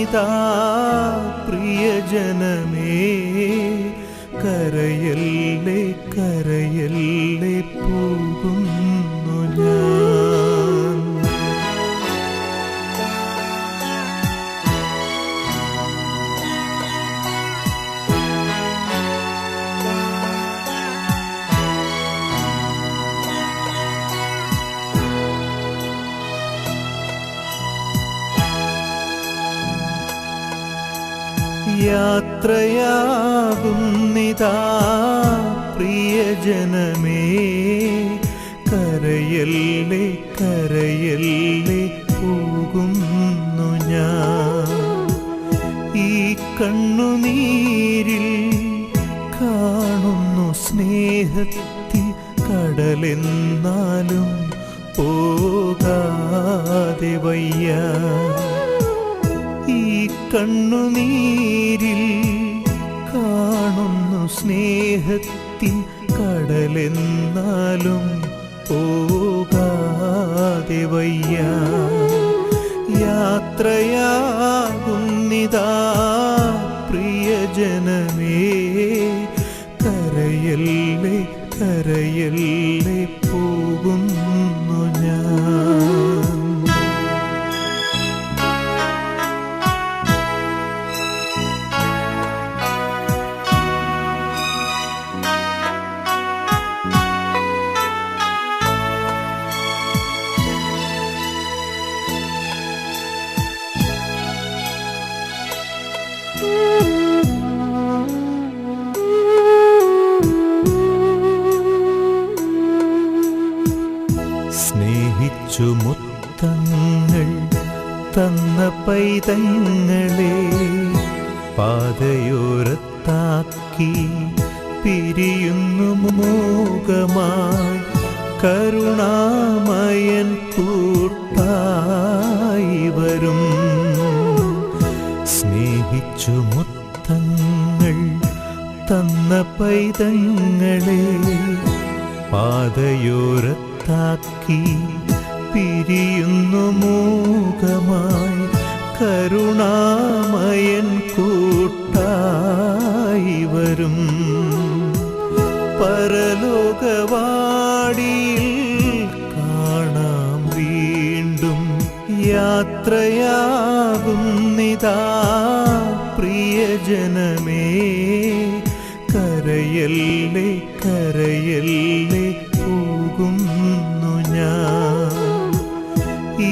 യാത്രയാകുന്നിതാ പ്രിയജനമേ, കരയല്ലേ കരയല്ലേ പോകുന്നു ഞാൻ. യാത്രയാകുന്നിതാ പ്രിയജനമേ, കരയല്ലേ കരയല്ലേ പോകുന്നു ഞാൻ. ഈ കണ്ണുനീരിൽ കാണുന്നു സ്നേഹത്തിൻ കടലെന്നാലും പോകാതെ വയ്യ. ഈ കണ്ണുനീരിൽ കാണുന്നു സ്നേഹത്തിൻ കടലെന്നാലും പോകാതെ വയ്യ. യാത്രയാകുന്നിതാ പ്രിയജനമേ, കരയല്ലേ കരയല്ലേ പോകുന്നു ഞാൻ. സ്നേഹിച്ചു മുത്തങ്ങൾ തന്ന പൈതങ്ങളെ പാതയോരത്താക്കി പിരിയുന്നു മൂകമായി കരുണാമയൻ കൂട്ടായി വരും. സ്നേഹിച്ചു മുത്തങ്ങൾ തന്ന പൈതങ്ങളെ പാതയോരത്താക്കി പിരിയുന്നു മൂകമായി കരുണാമയൻ കൂട്ടായി വരും. പരലോകവാടിയിൽ കാണാം വീണ്ടും. യാത്രയാകുന്നിതാ പ്രിയജനമേ, കരയല്ലേ കരയല്ലേ പോകുന്നു ഞാൻ. ഈ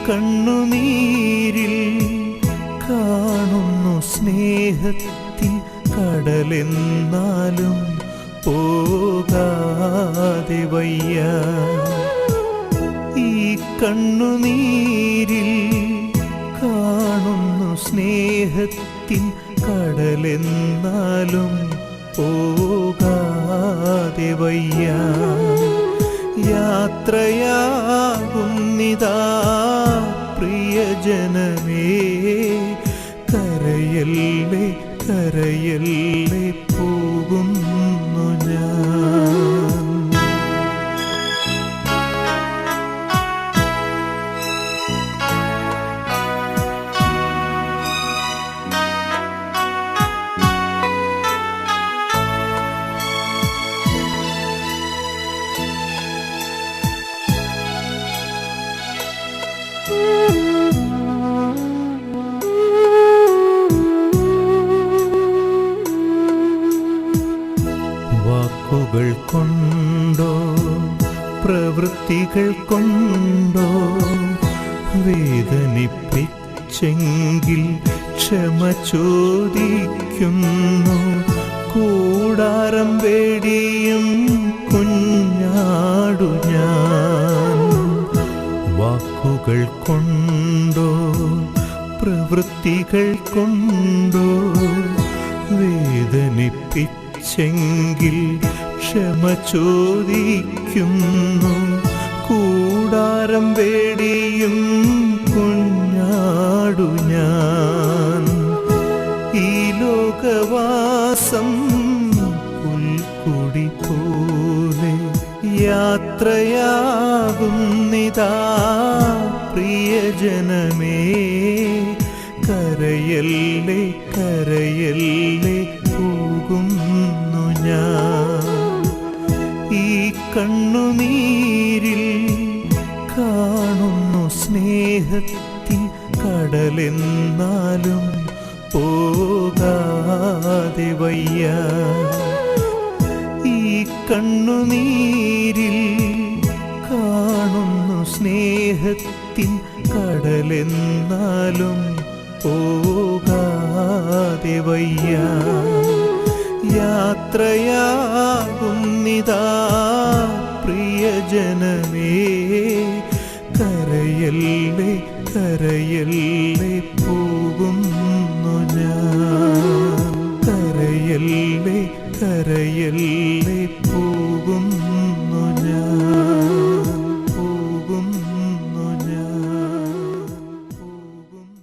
കണ്ണുനീരിൽ കാണുന്നു സ്നേഹത്തിൻ കടലെന്നാലും പോകാതെ വയ്യ. ഈ കണ്ണുനീരിൽ കാണുന്നു സ്നേഹത്തിൻ കടലെന്നാലും പോകാതെ വയ്യ. യാത്രയാകുന്നിതാ പ്രിയജനമേ, കരയല്ലേ കരയല്ലേ പോകുന്നു ഞാൻ. വാക്കുകൾ കൊണ്ടോ പ്രവൃത്തികൾ കൊണ്ടോ വേദനിപ്പിച്ചെങ്കിൽ ക്ഷമ ചോദിക്കുന്നു. കൂടാരം വേടിയും കുഞ്ഞാടു ഞാൻ. വാക്കുകൾ കൊണ്ടോ പ്രവൃത്തികൾ കൊണ്ടോ വേദനിപ്പിച്ചെങ്കിൽ ക്ഷമ ചോദിക്കുന്നു. കൂടാരം വേടിയും കുഞ്ഞാടു ഞാൻ. ഈ ലോകവാസം പുൽക്കൊടി പോലെ യാത്രയാകുന്നിതാ പ്രിയജനമേ, കരയല്ലേ കരയല്ലേ പോകുന്നു ഞാൻ. ഈ കണ്ണുനീരിൽ കാണുന്നു സ്നേഹത്തിൻ കടലെന്നാലും പോകാതെ വയ്യ. ഈ കണ്ണുനീരിൽ കാണുന്നു സ്നേഹത്തിൻ കടലെന്നാലും പോകാതെ വയ്യ. യാത്രയാകുന്നിതാ പ്രിയജനമേ, കരയല്ലേ കരയല്ലേ പോകുന്നു ഞാൻ. കരയല്ലേ കരയല്ലേ പോകുന്നു ഞാൻ. പോകുന്നു ഞാൻ. പോകുന്നു.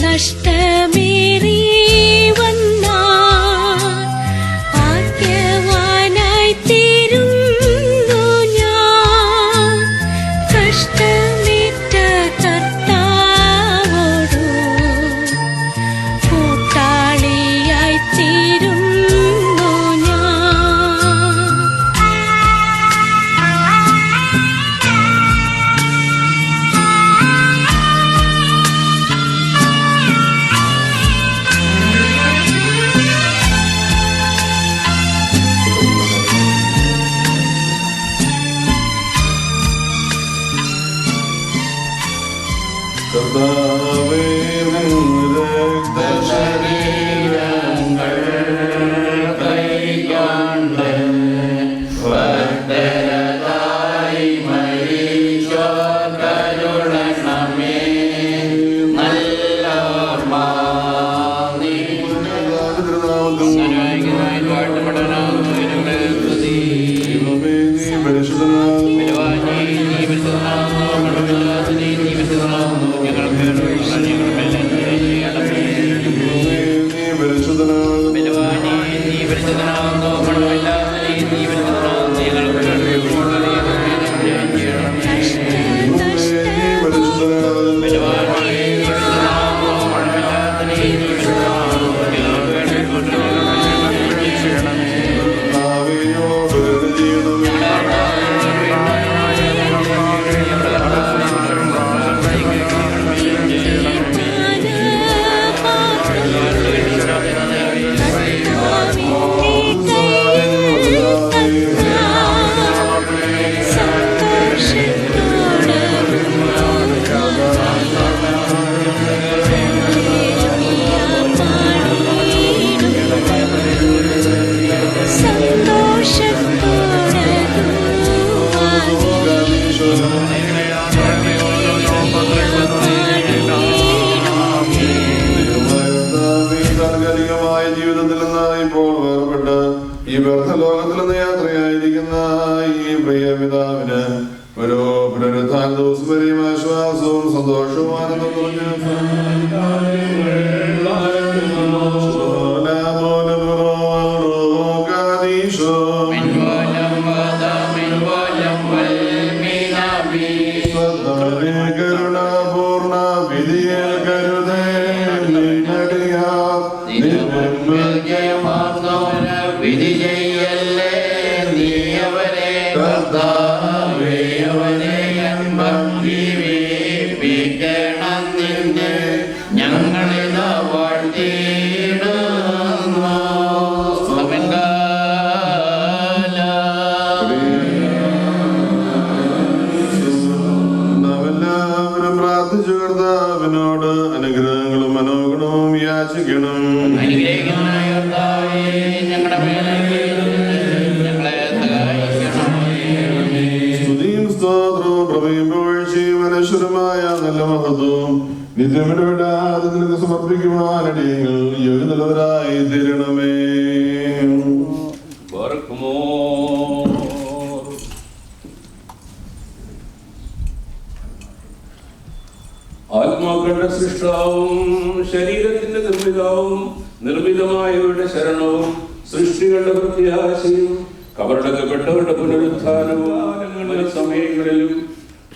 നഷ്ടമേറി വന്ന ഭാഗ്യവാനായി വ്യർത്ഥ ലോകത്തിൽ നിന്ന് യാത്രയായിരിക്കുന്ന ഈ പ്രിയ പിതാവിന് ഒരു പുനരുദ്ധാന ദിവസം വരെയും ആശ്വാസവും സന്തോഷവും ആനന്ദം കരുണാപൂർണ വിധിയിൽ കരുതേ വിധി ചെയ്യല്ലേ നീ അവരെ കർത്താവേ അവരെ ജീവിപ്പിക്കണം നിന്നെ ഞങ്ങളിതാ വാഴ്ത്തിയിടുന്നു. നാമെല്ലാവരും പ്രാർത്ഥിച്ചു കർത്താവിനോട് അനുഗ്രഹങ്ങളും മനോഗുണവും യാചിക്കണം. സ്തുതിയും സ്തോത്രവും പ്രഭയും പുകഴ്ചയും അനശ്വരമായ നല്ല മഹത്വവും നിത്യമിടവിടാതെ നിനക്ക് സമർപ്പിക്കുവാനടിയങ്ങൾ യോഗ്യതയുള്ളവരായി തീരണമേ. ആത്മാക്കളുടെ സൃഷ്ടാവും ശരീരത്തിന്റെ നിർമ്മിതാവും നിർമ്മിതമായവരുടെ ശരണവും സൃഷ്ടികളുടെ പ്രത്യാശയും കബറടക്കപ്പെട്ടവരുടെ പുനരുത്ഥാനവും സമയങ്ങളിലും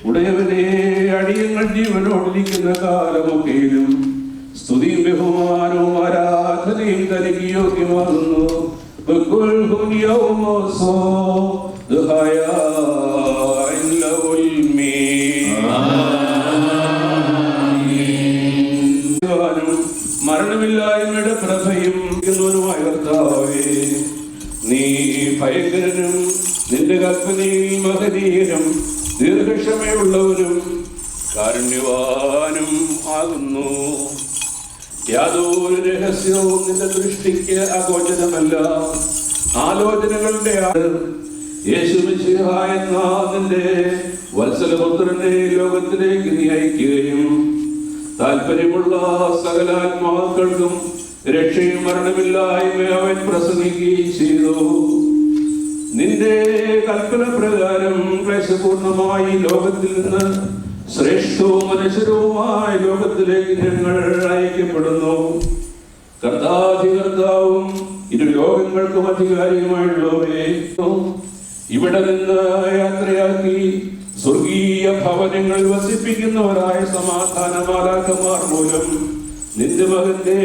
ഉടയവനെ അടിയങ്ങൾ ജീവനോടിരിക്കുന്ന കാലമൊക്കെയിലും സ്തുതിയും ബഹുമാനവും ആരാധനയും തനിക്ക് യോഗ്യമാകുന്നു. മരണമില്ലായ്മയുടെ പ്രഭയും കർത്താവേ, നീ ഭയങ്കരനും നിന്റെ കൽപ്പനയിൽ മഹനീയനും ദീർഘക്ഷമയുള്ളവനും കാരുണ്യവാനും ആകുന്നു. യാതൊരു രഹസ്യവും നിന്റെ ദൃഷ്ടിക്ക് അഗോചരമല്ല. ആലോചനകളുടെ യേശുമിശിഹായ നിന്റെ വത്സലപുത്രനെ ലോകത്തിലേക്ക് നീ അയക്കുകയും താല്പര്യമുള്ള സകലാത്മാക്കൾക്കും രക്ഷയും മരണമില്ലായ്മ അവൻ പ്രസംഗിക്കുകയും ചെയ്തു. നിന്റെ കൽപ്പന പ്രകാരം ക്ലേശപൂർണമായി ലോകത്തിൽ നിന്ന് ശ്രേഷ്ഠവും അനശ്വരവുമായ ലോകത്തിലേക്ക് ഞങ്ങൾ അയക്കപ്പെടുന്നു. കർത്താധികർത്താവും ഇരു ലോകങ്ങൾക്കും അധികാരിയുമായുള്ളവരെ ഇവിടെ നിന്ന് യാത്രയാക്കി സ്വർഗീയ ഭവനങ്ങളിൽ വസിപ്പിക്കുന്നവരായ സമാധാനമാലാക്കന്മാർ മൂലം നിന്റെ മകന്റെ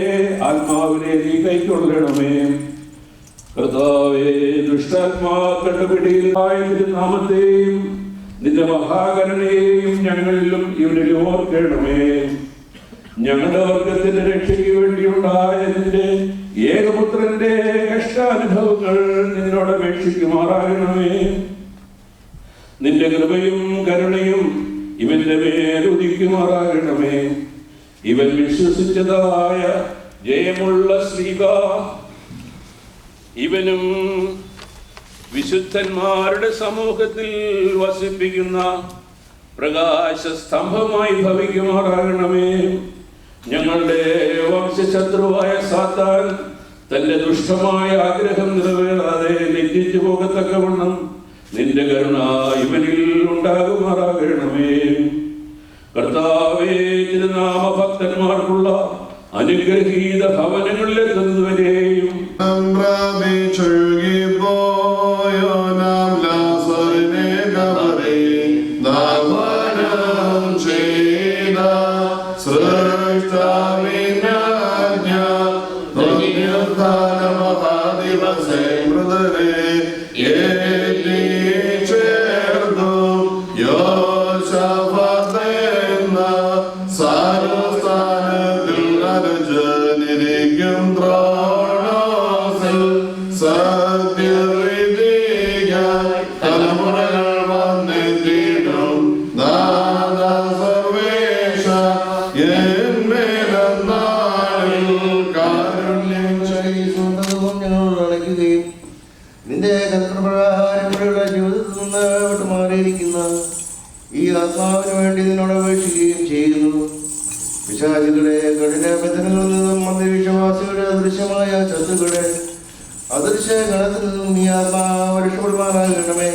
ആത്മാവിനെ നീ കൈക്കൊള്ളണമേ. കർത്താവേ, ദുഷ്ടാത്മാക്കളുടെ പിടിയിലായ നാമത്തെയും നിന്റെ മഹാകരുണയെയും ഞങ്ങളിലും ഇവരിലും ഓർക്കണമേ. ഞങ്ങളുടെ വർഗത്തിന്റെ രക്ഷയ്ക്ക് വേണ്ടിയുണ്ടായ നിന്റെ ഏകപുത്രന്റെ കഷ്ടാനുഭവങ്ങൾ നിന്നോട് അപേക്ഷിക്കുമാറാകണമേ. നിന്റെ കൃപയും കരുണയും ഇവന്റെ മേലുദിക്കുമാറാകണമേ. ഇവൻ വിശ്വസിച്ചതായ ജയമുള്ള ശ്രീക ഇവനും വിശുദ്ധന്മാരുടെ സമൂഹത്തിൽ വസിപ്പിക്കുന്ന പ്രകാശ സ്തംഭമായി ഭവിക്കുമാറാകണമേ. ഞങ്ങളുടെ വംശശത്രുവായ സാത്താൻ തന്റെ ദുഷ്ടമായ ആഗ്രഹം നിറവേറാതെ ലജ്ജിച്ചു പോകത്തക്കവണ്ണം നിന്റെ കരുണ ഇവനിൽ ഉണ്ടാകുമാറാകണമേ. കർത്താവേ, തിരുനാമഭക്തന്മാർക്കുള്ള അനുഗ്രഹീത ഭവനങ്ങളിലെത്തുന്നവരെയും നിന്റെ കൽപ്പനപ്രകാരം ഇവരുടെ ജീവിതത്തിൽ നിന്ന് വിട്ടുമാറിയിരിക്കുന്ന ഈ ആത്മാവിന് വേണ്ടി നിന്നോട് അപേക്ഷിക്കുകയും ചെയ്യുന്നു. പിശാചുകളെ കഠിന ബന്ധനങ്ങളിൽ നിന്നും അന്ധവിശ്വാസികളുടെ അദൃശ്യമായ ശത്രുക്കളെ അദൃശ്യ ഗണത്തിൽ നിന്നും ഈ ആത്മാവ് രക്ഷപ്പെടുവാനാകണമേ.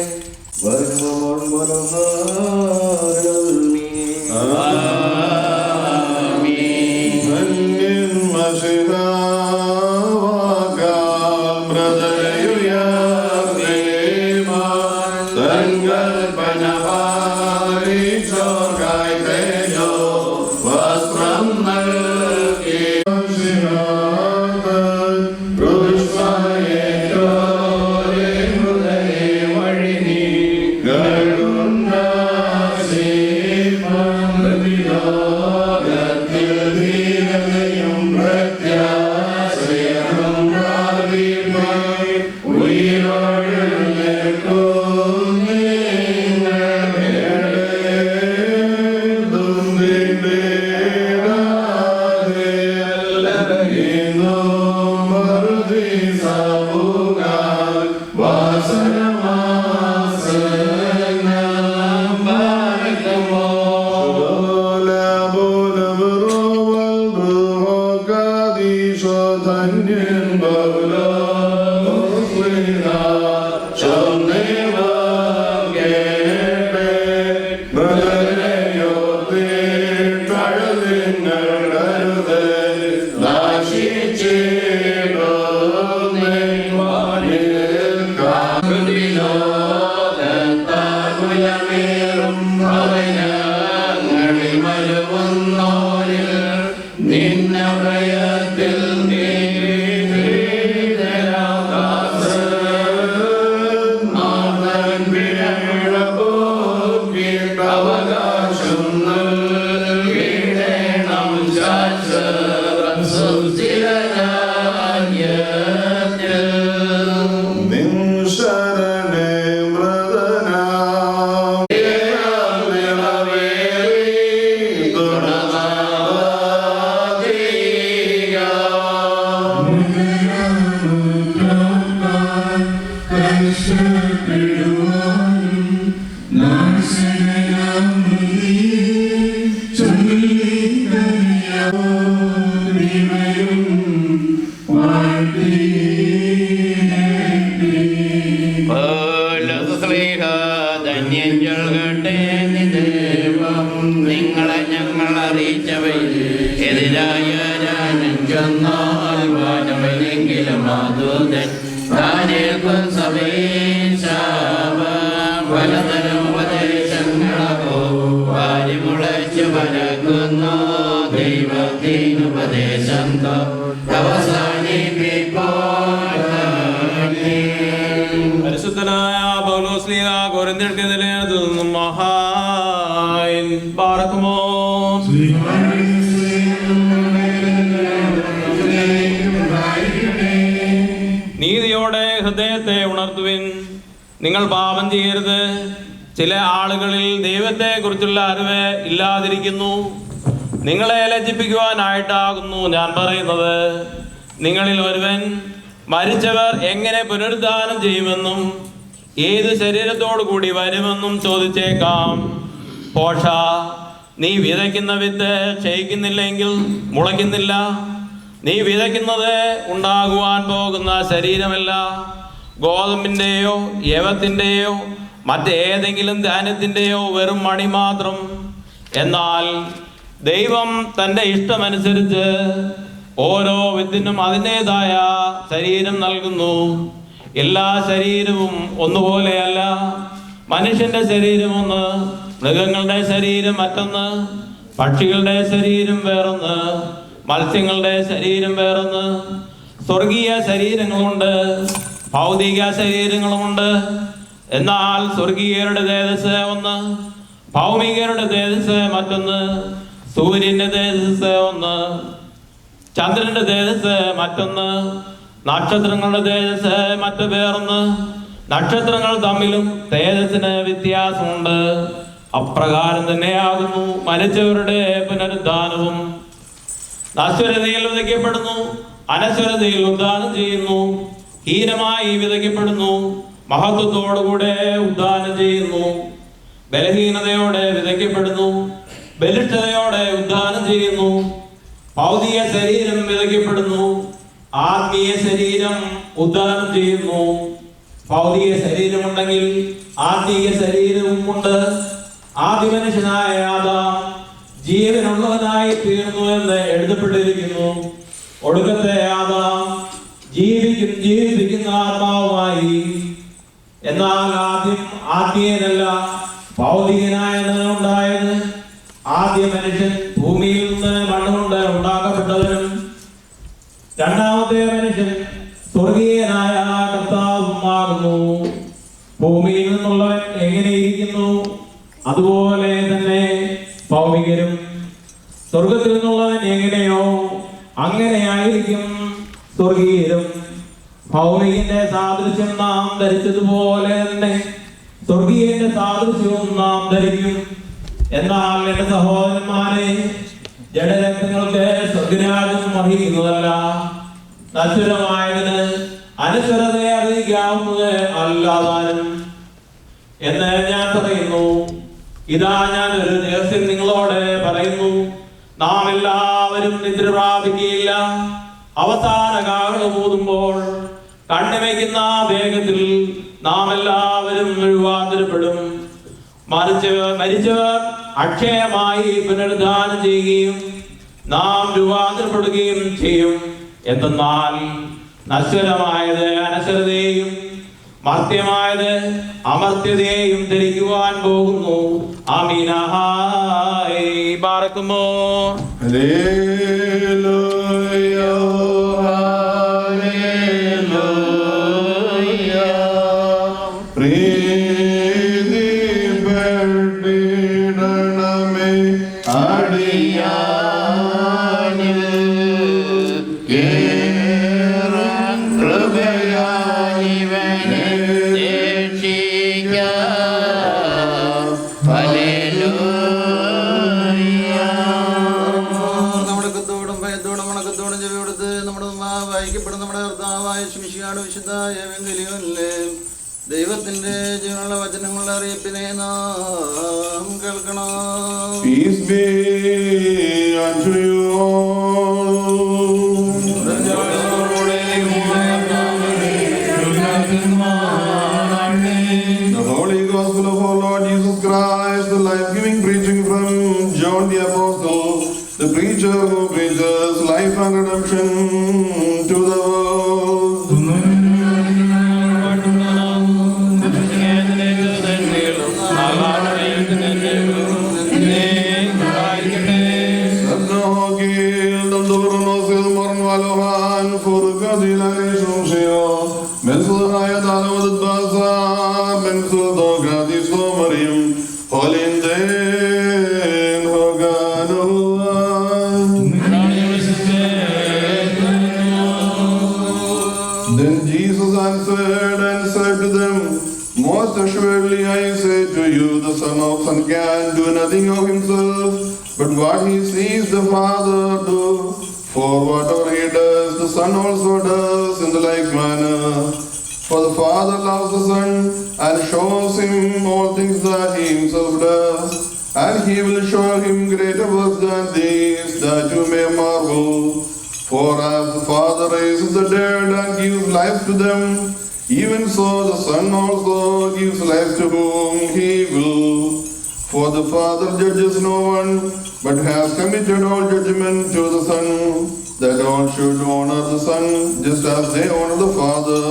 നിങ്ങളെ ഞങ്ങൾ അറിയിച്ചവയിൽ എതിരായ വാനവനെങ്കിലും മാതൂതൻ താനേൽക്കും പലതരം ഉപദേശങ്ങളോ വാരിമുളച്ചു പരക്കുന്നു ദൈവത്തിനുപദേശം പരിശുദ്ധനായ പൗലോസ്ലീഹ കൊരിന്ത്യർക്കെതിരെ എഴുതുന്നു. മഹാൻ പാർക്കുമോ നീതിയോടെ ഹൃദയത്തെ ഉണർത്തുവിൻ. നിങ്ങൾ പാപം ചെയ്യരുത്. ചില ആളുകളിൽ ദൈവത്തെ കുറിച്ചുള്ള അറിവ് ഇല്ലാതിരിക്കുന്നു. നിങ്ങളെ ലജ്ജിപ്പിക്കുവാനായിട്ടാകുന്നു ഞാൻ പറയുന്നത്. നിങ്ങളിൽ ഒരുവൻ മരിച്ചവർ എങ്ങനെ പുനരുദ്ധാനം ചെയ്യുമെന്നും ഏത് ശരീരത്തോടു കൂടി വരുമെന്നും ചോദിച്ചേക്കാം. പോഷ, നീ വിതയ്ക്കുന്ന വിത്ത് ക്ഷയിക്കുന്നില്ലെങ്കിൽ മുളയ്ക്കുന്നില്ല. നീ വിതയ്ക്കുന്നത് ഉണ്ടാകുവാൻ പോകുന്ന ശരീരമല്ല, ഗോതമ്പിൻ്റെയോ യവത്തിൻ്റെയോ മറ്റേതെങ്കിലും ധാന്യത്തിൻ്റെയോ വെറും മണി മാത്രം. എന്നാൽ ദൈവം തൻ്റെ ഇഷ്ടമനുസരിച്ച് ഓരോ വിത്തിനും അതിൻ്റെതായ ശരീരം നൽകുന്നു. എല്ലാ ശരീരവും ഒന്നുപോലെയല്ല. മനുഷ്യന്റെ ശരീരം ഒന്ന്, മൃഗങ്ങളുടെ ശരീരം മറ്റൊന്ന്, പക്ഷികളുടെ ശരീരം വേറൊന്ന്, മത്സ്യങ്ങളുടെ ശരീരം വേറൊന്ന്. സ്വർഗീയ ശരീരങ്ങളുണ്ട്, ഭൗതിക ശരീരങ്ങളുമുണ്ട്. എന്നാൽ സ്വർഗീയരുടെ തേജസ് ഒന്ന്, ഭൗമികരുടെ തേജസ് മറ്റൊന്ന്. സൂര്യന്റെ തേജസ് ഒന്ന്, ചന്ദ്രന്റെ തേജസ് മറ്റൊന്ന്, നക്ഷത്രങ്ങളുടെ തേജസ് മറ്റു വേറൊന്ന്. നക്ഷത്രങ്ങൾ തമ്മിലും തേജസ്സിന് വ്യത്യാസമുണ്ട്. അപ്രകാരം തന്നെയാകുന്നു മരിച്ചവരുടെ പുനരുദ്ധാനവും. നശ്വരതയിൽ വിതയ്ക്കപ്പെടുന്നു, അനശ്വരതയിൽ ഉദ്ധാനം ചെയ്യുന്നു. ഹീനമായി വിതയ്ക്കപ്പെടുന്നു, മഹത്വത്തോടുകൂടെ ഉദ്ധാനം ചെയ്യുന്നു. ബലഹീനതയോടെ വിതയ്ക്കപ്പെടുന്നു, ബലിഷ്ഠതയോടെ ഉദ്ധാനം ചെയ്യുന്നു. ഭൗതിക ശരീരം വിതയ്ക്കപ്പെടുന്നു, ആത്മീയ ശരീരം ഉദ്ധാനം ചെയ്യുന്നു. ഭൗതിക ശരീരമുണ്ടെങ്കിൽ ആത്മീയ ശരീരവും ഉണ്ട്. ആദ്യ മനുഷ്യനായ ആദാം ജീവനുള്ളവനായി തീർന്നു എന്ന് എഴുതപ്പെട്ടിരിക്കുന്നു. ഒടുക്കത്തെ ആദാം ജീവിപ്പിക്കുന്ന ആത്മാവുമായി. എന്നാൽ ആദ്യം ആത്മീയനല്ല ഭൗതികനായാണ് ഉണ്ടായത്. ആദ്യ മനുഷ്യൻ ഭൂമിയിൽ നിന്ന് മണ്ണുകൊണ്ട് ഉണ്ടാക്കപ്പെട്ടവനും രണ്ടാമത്തെ മനുഷ്യൻ സ്വർഗീയനായ കർത്താവുമാകുന്നു. ഭൂമിയിൽ നിന്നുള്ളവൻ എങ്ങനെയിരിക്കുന്നു അതുപോലെ തന്നെ ഭൗമികരും. സ്വർഗത്തിൽ നിന്നുള്ളവൻ എങ്ങനെയോ അങ്ങനെയായിരിക്കും സ്വർഗീയരും. ഭൗമികന്റെ സാദൃശ്യം നാം ധരിച്ചതുപോലെ തന്നെ സ്വർഗീയന്റെ സാദൃശ്യവും നാം ധരിക്കും. എന്നാൽ എന്റെ സഹോദരന്മാരെ, ജഡരക്തങ്ങൾക്ക് സ്വർഗരാജ്യം അറിയിക്കുന്നതല്ല. നശ്വരമായതിന് അനശ്വരതയെ അറിയിക്കാവുന്നത് അല്ലാതാനും എന്ന് ഞാൻ പറയുന്നു. ഇതാ ഞാൻ ഒരു രഹസ്യം നിങ്ങളോട് പറയുന്നു. നാം എല്ലാവരും നിദ്ര പ്രാപിക്കുകയില്ല. അവസാന കാഹളം ഊതുമ്പോൾ കണ്ണുവയ്ക്കുന്ന വേഗത്തിൽ നാം എല്ലാവരും രൂപാന്തരപ്പെടും. മരിച്ചവർ അക്ഷയമായി പുനരുദ്ധാനം ചെയ്യുകയും നാം രൂപാന്തരപ്പെടുകയും ചെയ്യും. എന്തെന്നാൽ നശ്വരമായത് അനശ്വരതയെയും മർത്യമായത് അമർത്യതയെയും ധരിക്കുവാൻ പോകുന്നു. ആമീനായി ബാറക്കുമോ. ദൈവത്തിന്റെ ജീവനുള്ള വചനങ്ങളുടെ അറിയിപ്പിനെ നാം കേൾക്കണം. Peace be unto you all. The Holy Gospel of our Lord Jesus Christ, the life-giving preaching from John the Apostle, the preacher who preaches life and redemption to the world. Then Jesus answered and said to them, most assuredly I say to you, the Son of Man can do nothing of himself, but what he sees the Father do. For whatever he does, the Son also does in the like manner. For the Father loves the Son and shows him all things that he himself does, and he will show him greater works than these, that you may marvel. For as the Father raises the dead and gives life to them, even so the Son also gives life to whom he will. For the Father judges no one, but has committed all judgment to the Son, that all should honor the Son just as they honor the Father.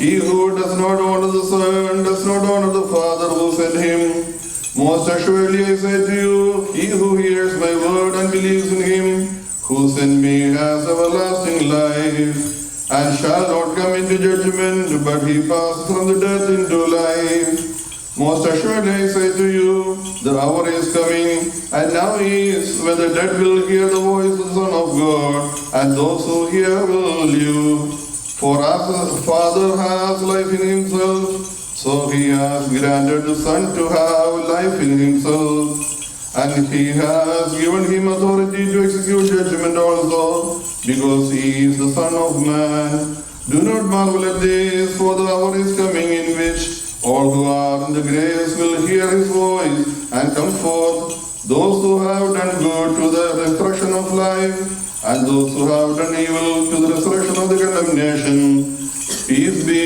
He who does not honor the Son does not honor the Father who sent him. Most assuredly I say to you, he who hears my word and believes in him who sent me has everlasting life, and shall not come into judgment, but he passed from the death into life. Most assuredly I say to you, the hour is coming, and now is, when the dead will hear the voice of the Son of God, and those who hear will live. For as the Father has life in himself, so he has granted the Son to have life in himself. And he has given him authority to execute judgment also, because he is the Son of Man. Do not marvel at this, for the hour is coming in which all who are in the graves will hear his voice and come forth, those who have done good to the resurrection of life, and those who have done evil to the resurrection of the condemnation. Peace be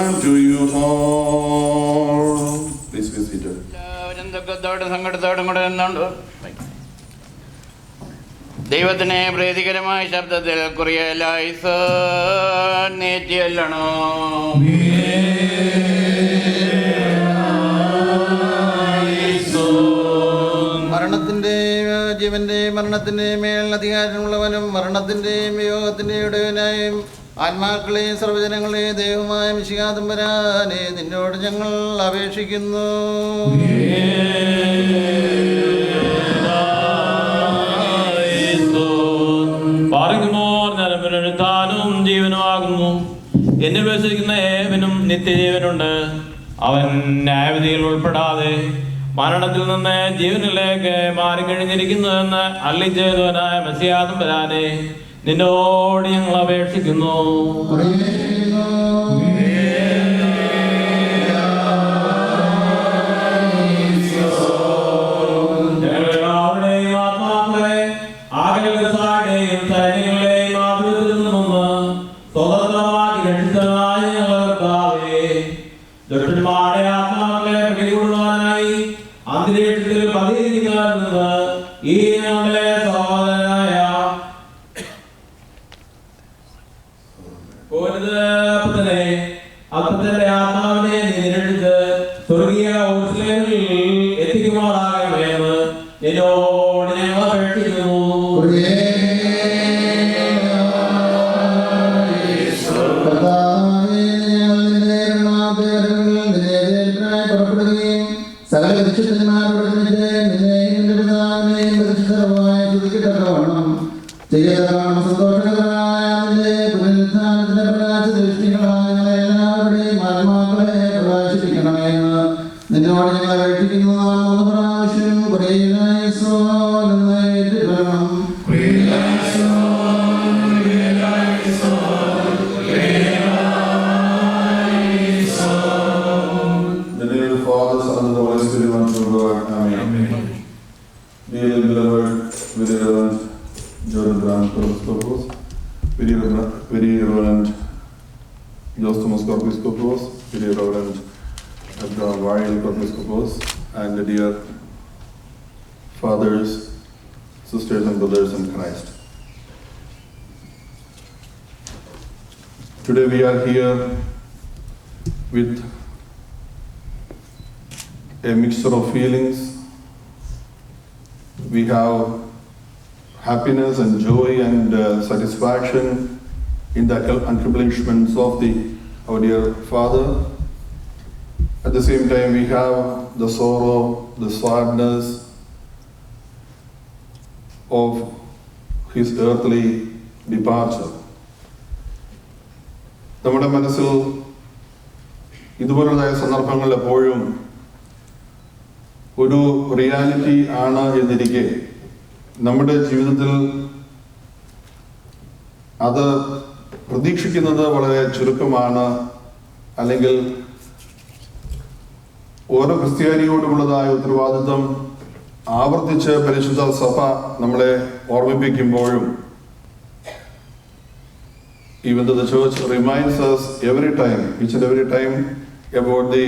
unto you all. Please be seated. എല്ലാവരും ദുഃഖത്തോടും സങ്കടത്തോടും കൂടെ നിന്നുകൊണ്ട് ദൈവത്തിനെ പ്രീതികരമായ ശബ്ദത്തിൽ കുറിയലായിസ് നീറ്റിയല്ലണോ. മരണത്തിന്റെയും ജീവന്റെയും മരണത്തിന്റെയും മേൽ അധികാരമുള്ളവനും മരണത്തിന്റെയും വിയോഗത്തിന്റെയും ഇടവനായും ആത്മാക്കളെയും സർവ്വജനങ്ങളെയും ദൈവമായ മിശിഹാതമ്പുരാനെ നിന്നോട് ഞങ്ങൾ അപേക്ഷിക്കുന്നു. താനും ജീവനുമാകുന്നു. എന്നിൽ വിശ്വസിക്കുന്ന ഏവനും നിത്യജീവനുണ്ട്. അവൻ ന്യായവിധിയിൽ ഉൾപ്പെടാതെ മരണത്തിൽ നിന്ന് ജീവനിലേക്ക് മാറിക്കഴിഞ്ഞിരിക്കുന്നുവെന്ന് അള്ളിച്ചേതവനായ മെസ്സിയാതമ്പുരാനെ നിന്നോട് ഞങ്ങൾ അപേക്ഷിക്കുന്നു. ഞങ്ങളെല്ലാവരുടെയും ആത്മാക്കളെ ആകലസായുടെയും സൈന്യങ്ങളെയും ആഭിമുഖ്യത്തിൽ നിന്നൊന്ന് സ്വതന്ത്രമാക്കി രക്ഷിതനായ ഞങ്ങൾക്കാവേ, ദുഷ്ടന്മാരുടെ ആത്മാക്കളെ പിടികൊള്ളുവാനായി അന്തരീക്ഷത്തിൽ പതിയിരിക്കുന്നത് ഈ ഞങ്ങളുടെ സഹോദരനായ അപ്പത്തിന്റെ ആത്മാവിനെ നിരക്ഷിച്ച് സ്വർഗീയ ഊർജ്ജത്തിൽ എത്തിക്കുമാറാകണമെന്ന് നിന്നോട് ഞങ്ങൾ അപേക്ഷിക്കുന്നു. സകല സന്തോഷകരമായ പുനരുദ്ധാനത്തിന്റെ പ്രകാശദൃഷ്ടികളായ എല്ലാവരുടെയും ആത്മാക്കളെ പ്രകാശിപ്പിക്കണമെന്ന് നിന്നോട് ഞങ്ങൾ അപേക്ഷിക്കുന്നു. 3 പ്രാവശ്യം Very Reverend Joseph Corpiscopos, Very Reverend Varkey Corpiscopos, and the dear fathers, sisters and brothers in Christ. Today we are here with a mixture of feelings. We have happiness and joy and satisfaction in the accomplishments of our dear Father. At the same time, we have the sorrow, the sadness of his earthly departure. നമ്മുടെ മനസ്സിൽ ഇതുപോലുള്ളതായ സന്ദർഭങ്ങൾ എപ്പോഴും ഒരു reality ആണ് എന്നിരിക്കെ നമ്മുടെ ജീവിതത്തിൽ അത് പ്രതീക്ഷിക്കുന്നത് വളരെ ചുരുക്കമാണ്. അല്ലെങ്കിൽ ഓരോ ക്രിസ്ത്യാനിയോടുമുള്ളതായ ഉത്തരവാദിത്വം ആവർത്തിച്ച് പരിശുദ്ധ സഭ നമ്മളെ ഓർമ്മിപ്പിക്കുമ്പോഴും, even though the church reminds us every time, each and every time, about the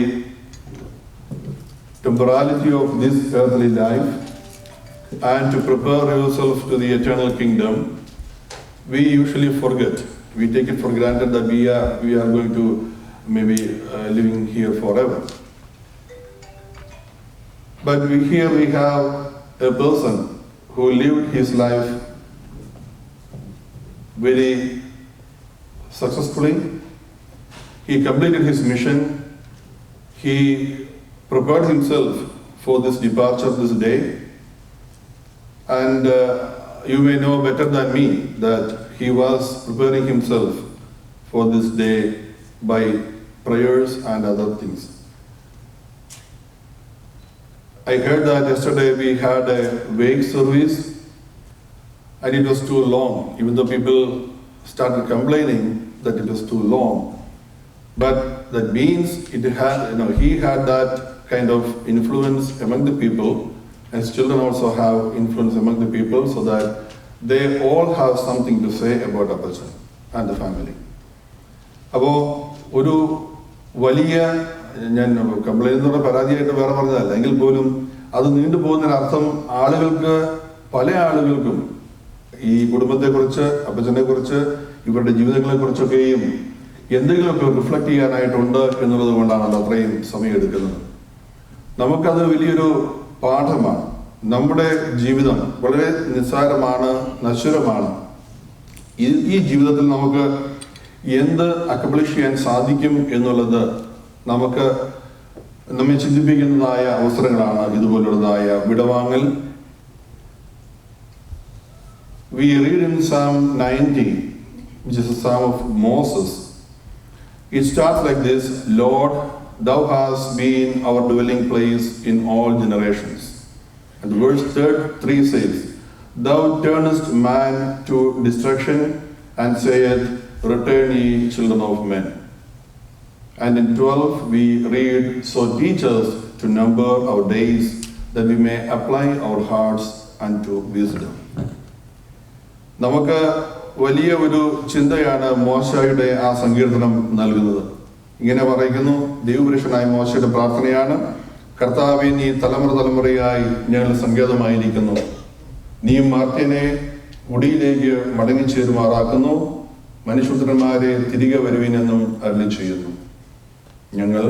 temporality of this earthly life and to prepare yourself to the eternal kingdom, we usually forget. We take it for granted that we are going to maybe living here forever. But here we have a person who lived his life very successfully. He completed his mission. He prepared himself for this departure this day. And you may know better than me that he was preparing himself for this day by prayers and other things. I heard that yesterday we had a wake service and it was too long, even though people started complaining that it was too long. But that means he had that kind of influence among the people, as children also have influence among the people, so that they all have something to say about Apachan and the family. അപ്പോൾ ഒരു വലിയ, ഞാൻ complaint എന്ന് പരാതിയായിട്ട് വേറെ പറഞ്ഞതല്ല, എങ്കിൽ പോലും അത് നീണ്ടുപോകുന്നതിനർത്ഥം പല ആളുകൾക്കും ഈ കുടുംബത്തെക്കുറിച്ച്, അപ്പച്ചനെ കുറിച്ച്, ഇവരുടെ ജീവിതങ്ങളെ കുറിച്ചൊക്കെയും എന്തെങ്കിലുമൊക്കെ റിഫ്ലക്ട് ചെയ്യാനായിട്ടുണ്ട് എന്നുള്ളത് കൊണ്ടാണ് അത്രയും സമയം എടുക്കുന്നത്. നമുക്കത് വലിയൊരു പാഠമാണ്. നമ്മുടെ ജീവിതം വളരെ നിസ്സാരമാണ്, നശ്വരമാണ്. ഈ ജീവിതത്തിൽ നമുക്ക് എന്ത് അക്കംപ്ലിഷ് ചെയ്യാൻ സാധിക്കും എന്നുള്ളത് നമ്മെ ചിന്തിപ്പിക്കുന്നതായ അവസരങ്ങളാണ് ഇതുപോലുള്ളതായ വിടവാങ്ങൽ. We read in Psalm 90, which is a psalm of Moses. It starts like this: Lord, thou hast been our dwelling place in all generations. And verse 3 says, thou turnest man to destruction and sayeth, return ye children of men. And in 12 we read, so teach us to number our days, that we may apply our hearts unto wisdom. നമുക്ക് വലിയ ഒരു ചിന്തയാണ് മോശയുടെ ആ സങ്കീർത്തനം നൽകുന്നത്. ഇങ്ങനെ പറയുന്നു, ദൈവപുരുഷനായ മോശയുടെ പ്രാർത്ഥനയാണ്: കർത്താവേ, നീ തലമുറയായി ഞങ്ങൾ സങ്കേതമായിരിക്കുന്നു. നീ മാർത്യനെ മുടിയിലേക്ക് മടങ്ങിച്ചേരുമാറാക്കുന്നു. മനുഷ്യപുത്രന്മാരെ തിരികെ വരുവിനെന്നും അരുളി ചെയ്യുന്നു. ഞങ്ങൾ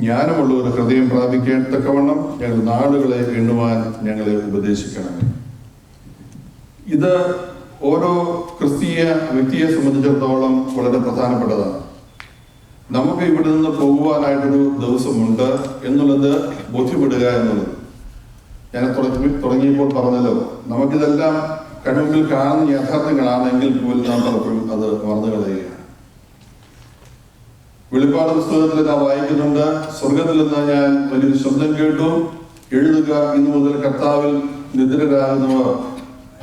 ജ്ഞാനമുള്ള ഒരു ഹൃദയം പ്രാപിക്കത്തക്കവണ്ണം ഞങ്ങൾ നാളുകളെ എണ്ണുവാൻ ഞങ്ങളെ ഉപദേശിക്കണം. ഇത് ഓരോ ക്രിസ്തീയ വ്യക്തിയെ സംബന്ധിച്ചിടത്തോളം വളരെ പ്രധാനപ്പെട്ടതാണ്. നമുക്ക് ഇവിടെ നിന്ന് പോകുവാനായിട്ടൊരു ദിവസമുണ്ട് എന്നുള്ളത് ബോധ്യപ്പെടുക എന്നുള്ളത്. ഞാൻ തുടങ്ങിയപ്പോൾ പറഞ്ഞല്ലോ, നമുക്കിതെല്ലാം കണ്ണുമ്പിൽ കാണുന്ന യാഥാർത്ഥ്യങ്ങളാണെങ്കിൽ പോലും നാം പലപ്പോഴും അത് മറന്നു കളയുകയാണ്. വെളിപ്പാട് പുസ്തകത്തിൽ നാം വായിക്കുന്നുണ്ട്, സ്വർഗത്തിൽ നിന്ന് ഞാൻ വലിയൊരു ശബ്ദം കേട്ടു, എഴുതുക, ഇന്നു മുതൽ കർത്താവിൽ നിദ്രരാകുന്നവർ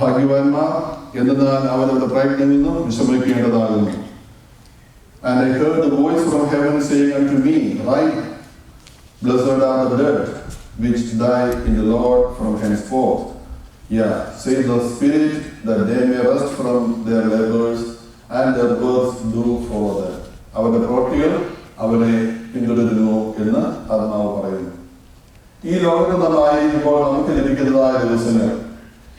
ഭാഗ്യവാന്മാർ, എന്നാൽ അവരുടെ പ്രയത്നം നിന്നും വിശ്രമിക്കേണ്ടതാകുന്നു. And I heard a voice from heaven saying unto me, Write, blessed are the dead, which die in the Lord from henceforth. Yeah, says the Spirit, that they may rest from their labors, and their births do follow them. അവരുടെ പ്രവൃത്തികൾ അവരെ പിന്തുടരുന്നു എന്ന് ആത്മാവ് പറയുന്നു. ഈ ലോകത്തിൽ നന്നായിരിക്കുമ്പോൾ നമുക്ക് ലഭിക്കുന്നതായ ദിവസങ്ങൾ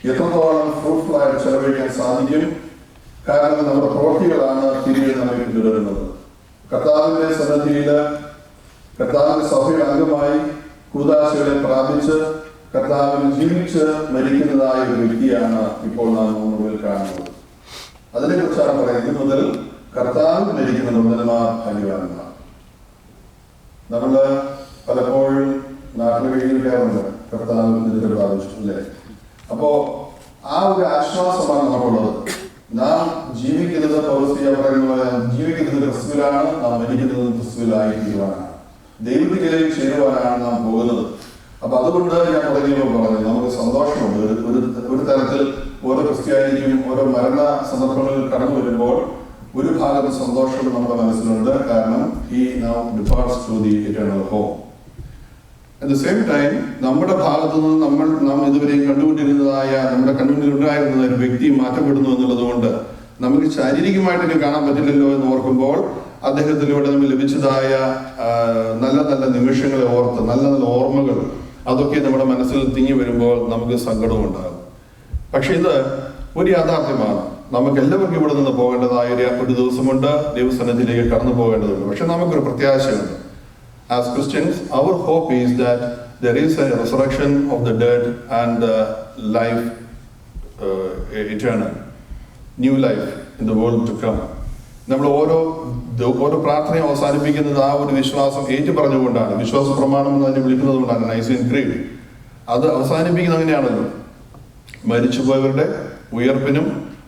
എത്രത്തോളം ഫ്രൂട്ട്ഫുൾ ആയിട്ട് ചെലവഴിക്കാൻ സാധിക്കും? കാരണം നമ്മുടെ പ്രവൃത്തികളാണ് തിരികെ നമ്മെ പിന്തുടരുന്നത്. കർത്താവിന്റെ സന്നിധിയിൽ കർത്താവിന്റെ സഭയുടെ അംഗമായി കൂദാശകളെ പ്രാപിച്ച് കർത്താവിൽ ജീവിച്ച് മരിക്കുന്നതായ ഒരു വ്യക്തിയാണ് ഇപ്പോൾ നാം മുന്നിൽ കാണുന്നത്. അതിനെക്കുറിച്ചാണ് പറയുന്നത്, മുതൽ കർത്താവിൽ മരിക്കുന്ന നിർമ്മലന്മാർ ഭാഗ്യവാന്മാർ. നമ്മൾ പലപ്പോഴും നാട്ടിൽ എഴുതിക്കാറുണ്ട്, കർത്താവിൽ നിദ്ര പ്രാപിച്ചു, അല്ലേ? അപ്പോ ആ ഒരു ആശ്വാസമാണ് നമുക്കുള്ളത്. നാം ജീവിക്കുന്നത് ജീവിക്കുന്നത് ക്രിസ്തുവിലാണ്, നാം മരിക്കുന്നത് ക്രിസ്തുവിലായി തീരുവാനാണ്, ദൈവത്തിലേക്ക് ചേരുവാനാണ് നാം പോകുന്നത്. അപ്പൊ അതുകൊണ്ട് ഞാൻ തുടങ്ങിയപ്പോൾ പറഞ്ഞു, നമുക്ക് സന്തോഷമുണ്ട്. ഒരു തരത്തിൽ ഓരോ ക്രിസ്ത്യാനിക്കും ഓരോ മരണ സന്ദർഭങ്ങളിൽ കടന്നു വരുമ്പോൾ ഒരു ഭാഗത്ത് സന്തോഷം നമ്മുടെ മനസ്സിലുണ്ട്, കാരണം he now departs to the eternal home. At the same time, നമ്മുടെ ഭാഗത്തു നിന്ന് നാം ഇതുവരെയും കണ്ടുകൊണ്ടിരുന്നതായ, നമ്മുടെ കണ്ണുമുന്നിലുണ്ടായിരുന്ന ഒരു വ്യക്തി മാറ്റപ്പെടുന്നു എന്നുള്ളത് കൊണ്ട് നമുക്ക് ശാരീരികമായിട്ട് കാണാൻ പറ്റില്ലല്ലോ എന്ന് ഓർക്കുമ്പോൾ അദ്ദേഹത്തിലൂടെ നമുക്ക് ലഭിച്ചതായ നല്ല നല്ല നിമിഷങ്ങളെ ഓർത്ത്, നല്ല നല്ല ഓർമ്മകൾ, അതൊക്കെ നമ്മുടെ മനസ്സിൽ തിങ്ങി വരുമ്പോൾ നമുക്ക് സങ്കടവും ഉണ്ടാകും. പക്ഷെ ഇത് ഒരു യാഥാർത്ഥ്യമാണ്. നമുക്ക് എല്ലാവർക്കും ഇവിടെ നിന്ന് പോകേണ്ടതായ ഒരു ദിവസമുണ്ട്, ദൈവസന്നിധിയിലേക്ക് കടന്നു പോകേണ്ടതുണ്ട്. പക്ഷെ നമുക്കൊരു പ്രത്യാശയുണ്ട്. As Christians, our hope is that there is a resurrection of the dead and life eternal, new life in the world to come. നമ്മൾ ഓരോ പ്രാർത്ഥനയും അവസാനിപ്പിക്കുന്നത് ആ ഒരു വിശ്വാസം ഏറ്റു പറഞ്ഞുകൊണ്ടാണ്. വിശ്വാസ പ്രമാണം എന്ന് അതിനെ വിളിക്കുന്നത് കൊണ്ടാണ്, നൈസിൻ ക്രീഡ്. അത് അവസാനിപ്പിക്കുന്നത് അങ്ങനെയാണല്ലോ, മരിച്ചുപോയവരുടെ ഉയർപ്പിനും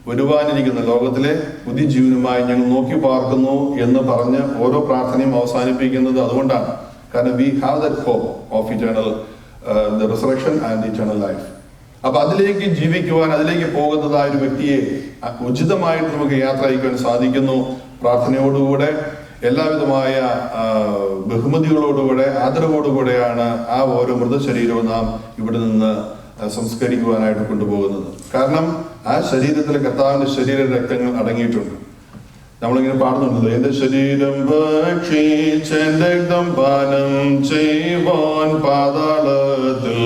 വരുവാനിരിക്കുന്ന ലോകത്തിലെ പുതിയ ജീവനുമായി ഞങ്ങൾ നോക്കി പാർക്കുന്നു എന്ന് പറഞ്ഞ് ഓരോ പ്രാർത്ഥനയും അവസാനിപ്പിക്കുന്നത് അതുകൊണ്ടാണ്. കാരണം we have that hope of eternal the resurrection and eternal life. അപ്പൊ അതിലേക്ക് ജീവിക്കുവാൻ, അതിലേക്ക് പോകുന്നതായ ഒരു വ്യക്തിയെ ഉചിതമായിട്ട് നമുക്ക് യാത്ര അയക്കുവാൻ സാധിക്കുന്നു. പ്രാർത്ഥനയോടുകൂടെ, എല്ലാവിധമായ ബഹുമതികളോടുകൂടെ, ആദരവോടുകൂടെയാണ് ആ ഓരോ മൃതശരീരവും നാം ഇവിടെ നിന്ന് സംസ്കരിക്കുവാനായിട്ട് കൊണ്ടുപോകുന്നത്. കാരണം ആ ശരീരത്തിൽ കർത്താവിന്റെ ശരീര രക്തങ്ങൾ അടങ്ങിയിട്ടുണ്ട്. നമ്മളിങ്ങനെ പാടുന്നുണ്ടല്ലോ, എന്റെ ശരീരം ഭക്ഷിച്ചെന്റെ രക്തം പാനം ചെയ്യുവാൻ പാതാളത്തിൽ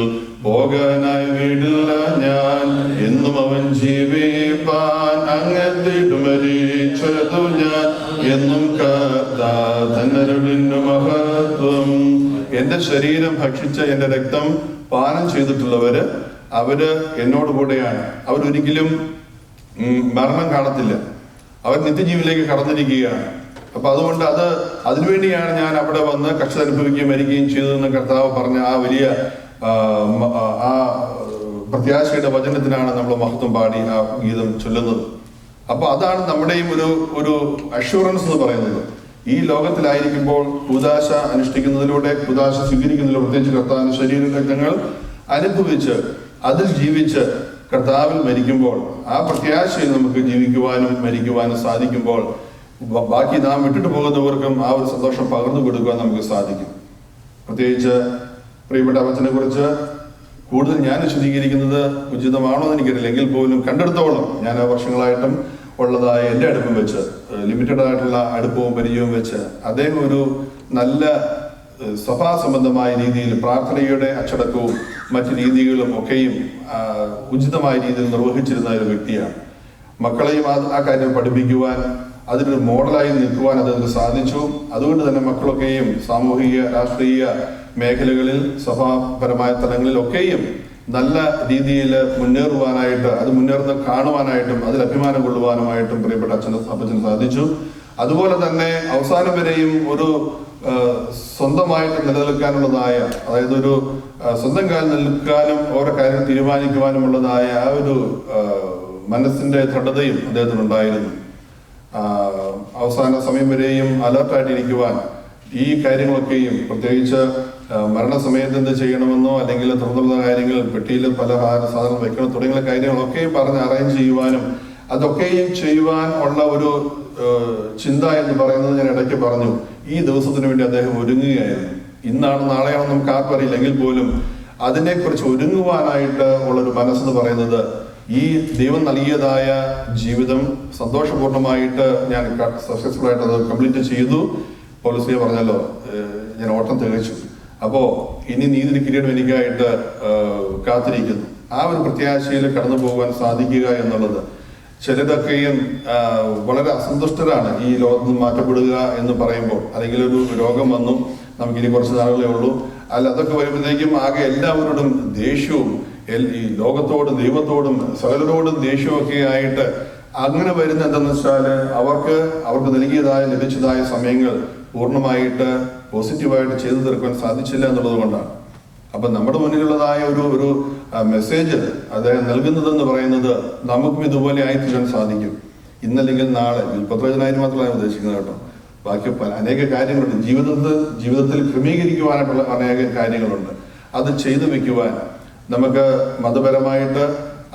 പോകാനായി വിടില്ല ഞാൻ, എന്നും അവൻ ജീവിപ്പാൻ അങ്ങത്തിട്ട് മരിച്ചതു ഞാൻ, എന്നും കർത്താവിന്റെ മഹത്വം. എന്റെ ശരീരം ഭക്ഷിച്ച എന്റെ രക്തം പാനം ചെയ്തിട്ടുള്ളവര് അവര് എന്നോട് കൂടെയാണ്. അവരൊരിക്കലും മരണം കാണത്തില്ല, അവർ നിത്യജീവിലേക്ക് കടന്നിരിക്കുകയാണ്. അപ്പൊ അതുകൊണ്ട് അതിനുവേണ്ടിയാണ് ഞാൻ അവിടെ വന്ന് കഷ്ടത അനുഭവിക്കുകയും മരിക്കുകയും ചെയ്തതെന്ന് കർത്താവ് പറഞ്ഞ ആ വലിയ ആ പ്രത്യാശയുടെ വചനത്തിനാണ് നമ്മൾ മഹത്വം പാടി ആ ഗീതം ചൊല്ലുന്നത്. അപ്പൊ അതാണ് നമ്മുടെയും ഒരു അഷ്വറൻസ് എന്ന് പറയുന്നത്. ഈ ലോകത്തിലായിരിക്കുമ്പോൾ കൂദാശ അനുഷ്ഠിക്കുന്നതിലൂടെ, കൂദാശ സ്വീകരിക്കുന്നതിലൂടെ, പ്രത്യേകിച്ച് കർത്താവിന്റെ ശരീര രക്തങ്ങൾ അനുഭവിച്ച് അതിൽ ജീവിച്ച് കർത്താവിൽ മരിക്കുമ്പോൾ ആ പ്രത്യാശയിൽ നമുക്ക് ജീവിക്കുവാനും മരിക്കുവാനും സാധിക്കുമ്പോൾ ബാക്കി നാം വിട്ടിട്ട് പോകുന്നവർക്കും ആ ഒരു സന്തോഷം പകർന്നു കൊടുക്കുവാൻ നമുക്ക് സാധിക്കും. പ്രത്യേകിച്ച് പ്രിയപ്പെട്ട അപ്പച്ചനെ കുറിച്ച് കൂടുതൽ ഞാൻ വിശദീകരിക്കുന്നത് ഉചിതമാണോ എന്ന് എനിക്കറിയില്ല, എങ്കിൽ പോലും കണ്ടെടുത്തോളം ഞാൻ വർഷങ്ങളായിട്ടും ഉള്ളതായ എൻ്റെ അടുപ്പം വെച്ച്, ലിമിറ്റഡ് ആയിട്ടുള്ള അടുപ്പവും പരിചയവും വെച്ച് അദ്ദേഹം ഒരു നല്ല സഭാസംബന്ധമായ രീതിയിൽ പ്രാർത്ഥനയുടെ അച്ചടക്കവും മറ്റു രീതികളും ഒക്കെയും ഉചിതമായ രീതിയിൽ നിർവഹിച്ചിരുന്ന ഒരു വ്യക്തിയാണ്. മക്കളെയും ആ കാര്യം പഠിപ്പിക്കുവാൻ, അതിനൊരു മോഡലായി നിൽക്കുവാൻ അദ്ദേഹത്തിന് സാധിച്ചു. അതുകൊണ്ട് തന്നെ മക്കളൊക്കെയും സാമൂഹിക രാഷ്ട്രീയ മേഖലകളിൽ സഭാപരമായ തലങ്ങളിലൊക്കെയും നല്ല രീതിയിൽ മുന്നേറുവാനായിട്ട്, അത് മുന്നേറുന്ന കാണുവാനായിട്ടും അതിൽ അഭിമാനം കൊള്ളുവാനുമായിട്ടും പ്രിയപ്പെട്ട അപ്പച്ചന് സാധിച്ചു. അതുപോലെ തന്നെ അവസാനം വരെയും ഒരു സ്വന്തമായിട്ട് നിലനിൽക്കാനുള്ളതായ, അതായത് ഒരു സ്വന്തം കാലിൽ നിൽക്കാനും ഓരോ കാര്യങ്ങൾ തീരുമാനിക്കുവാനുമുള്ളതായ ആ ഒരു മനസ്സിന്റെ ദൃഢതയും അദ്ദേഹത്തിനുണ്ടായിരുന്നു. അവസാന സമയം വരെയും അലർട്ടായിട്ടിരിക്കുവാൻ ഈ കാര്യങ്ങളൊക്കെയും, പ്രത്യേകിച്ച് മരണസമയത്ത് എന്ത് ചെയ്യണമെന്നോ അല്ലെങ്കിൽ തുറന്നുള്ള കാര്യങ്ങൾ, പെട്ടിയിൽ പല സാധനങ്ങൾ വെക്കണം തുടങ്ങിയ കാര്യങ്ങളൊക്കെയും പറഞ്ഞ് അറേഞ്ച് ചെയ്യുവാനും അതൊക്കെയും ചെയ്യുവാൻ ഉള്ള ഒരു ചിന്ത എന്ന് പറയുന്നത് ഞാൻ ഇടയ്ക്ക് പറഞ്ഞു. ഈ ദിവസത്തിന് വേണ്ടി അദ്ദേഹം ഒരുങ്ങുകയായിരുന്നു. ഇന്നാണ് നാളെയാണോ നമുക്ക് ആർക്കും അറിയില്ലെങ്കിൽ പോലും അതിനെക്കുറിച്ച് ഒരുങ്ങുവാനായിട്ട് ഉള്ളൊരു മനസ്സെന്ന് പറയുന്നത്, ഈ ദൈവം നൽകിയതായ ജീവിതം സന്തോഷപൂർണ്ണമായിട്ട് ഞാൻ സക്സസ്ഫുൾ ആയിട്ട് അത് കംപ്ലീറ്റ് ചെയ്തു. പോലീസിയെ പറഞ്ഞല്ലോ, ഞാൻ ഓട്ടം തികച്ചു, അപ്പോ ഇനി നീതി കിരീടം എനിക്കായിട്ട് കാത്തിരിക്കുന്നു. ആ ഒരു പ്രത്യാശയിൽ കടന്നു പോകാൻ സാധിക്കുക എന്നുള്ളത്, ചിലരൊക്കെയും വളരെ അസന്തുഷ്ടരാണ് ഈ ലോകത്ത് നിന്ന് മാറ്റപ്പെടുക എന്ന് പറയുമ്പോൾ. അല്ലെങ്കിൽ ഒരു രോഗം വന്നു, നമുക്കിനി കുറച്ച് നാളുകളേ ഉള്ളൂ, അല്ല അതൊക്കെ വരുമ്പോഴത്തേക്കും ആകെ എല്ലാവരോടും ദേഷ്യവും, ഈ ലോകത്തോടും ദൈവത്തോടും സകലരോടും ദേഷ്യമൊക്കെ ആയിട്ട് അങ്ങനെ വരുന്ന എന്താണെന്ന് വെച്ചാൽ അവർക്ക് നൽകിയതായ ലഭിച്ചതായ സമയങ്ങൾ പൂർണ്ണമായിട്ട് പോസിറ്റീവായിട്ട് ചെയ്തു തീർക്കാൻ സാധിച്ചില്ല എന്നുള്ളത് കൊണ്ടാണ്. അപ്പൊ നമ്മുടെ മുന്നിലുള്ളതായ ഒരു മെസ്സേജ് അദ്ദേഹം നൽകുന്നതെന്ന് പറയുന്നത് നമുക്കും ഇതുപോലെ ആയിത്തീരാൻ സാധിക്കും. ഇന്നല്ലെങ്കിൽ നാളെ വിൽപ്പത്രജനായി മാത്രമല്ല ഉദ്ദേശിക്കുന്നത് കേട്ടോ. ബാക്കി അനേക കാര്യങ്ങളുണ്ട് ജീവിതത്തിൽ ക്രമീകരിക്കുവാനായിട്ടുള്ള അനേക കാര്യങ്ങളുണ്ട്. അത് ചെയ്തു വെക്കുവാൻ നമുക്ക് മതപരമായിട്ട്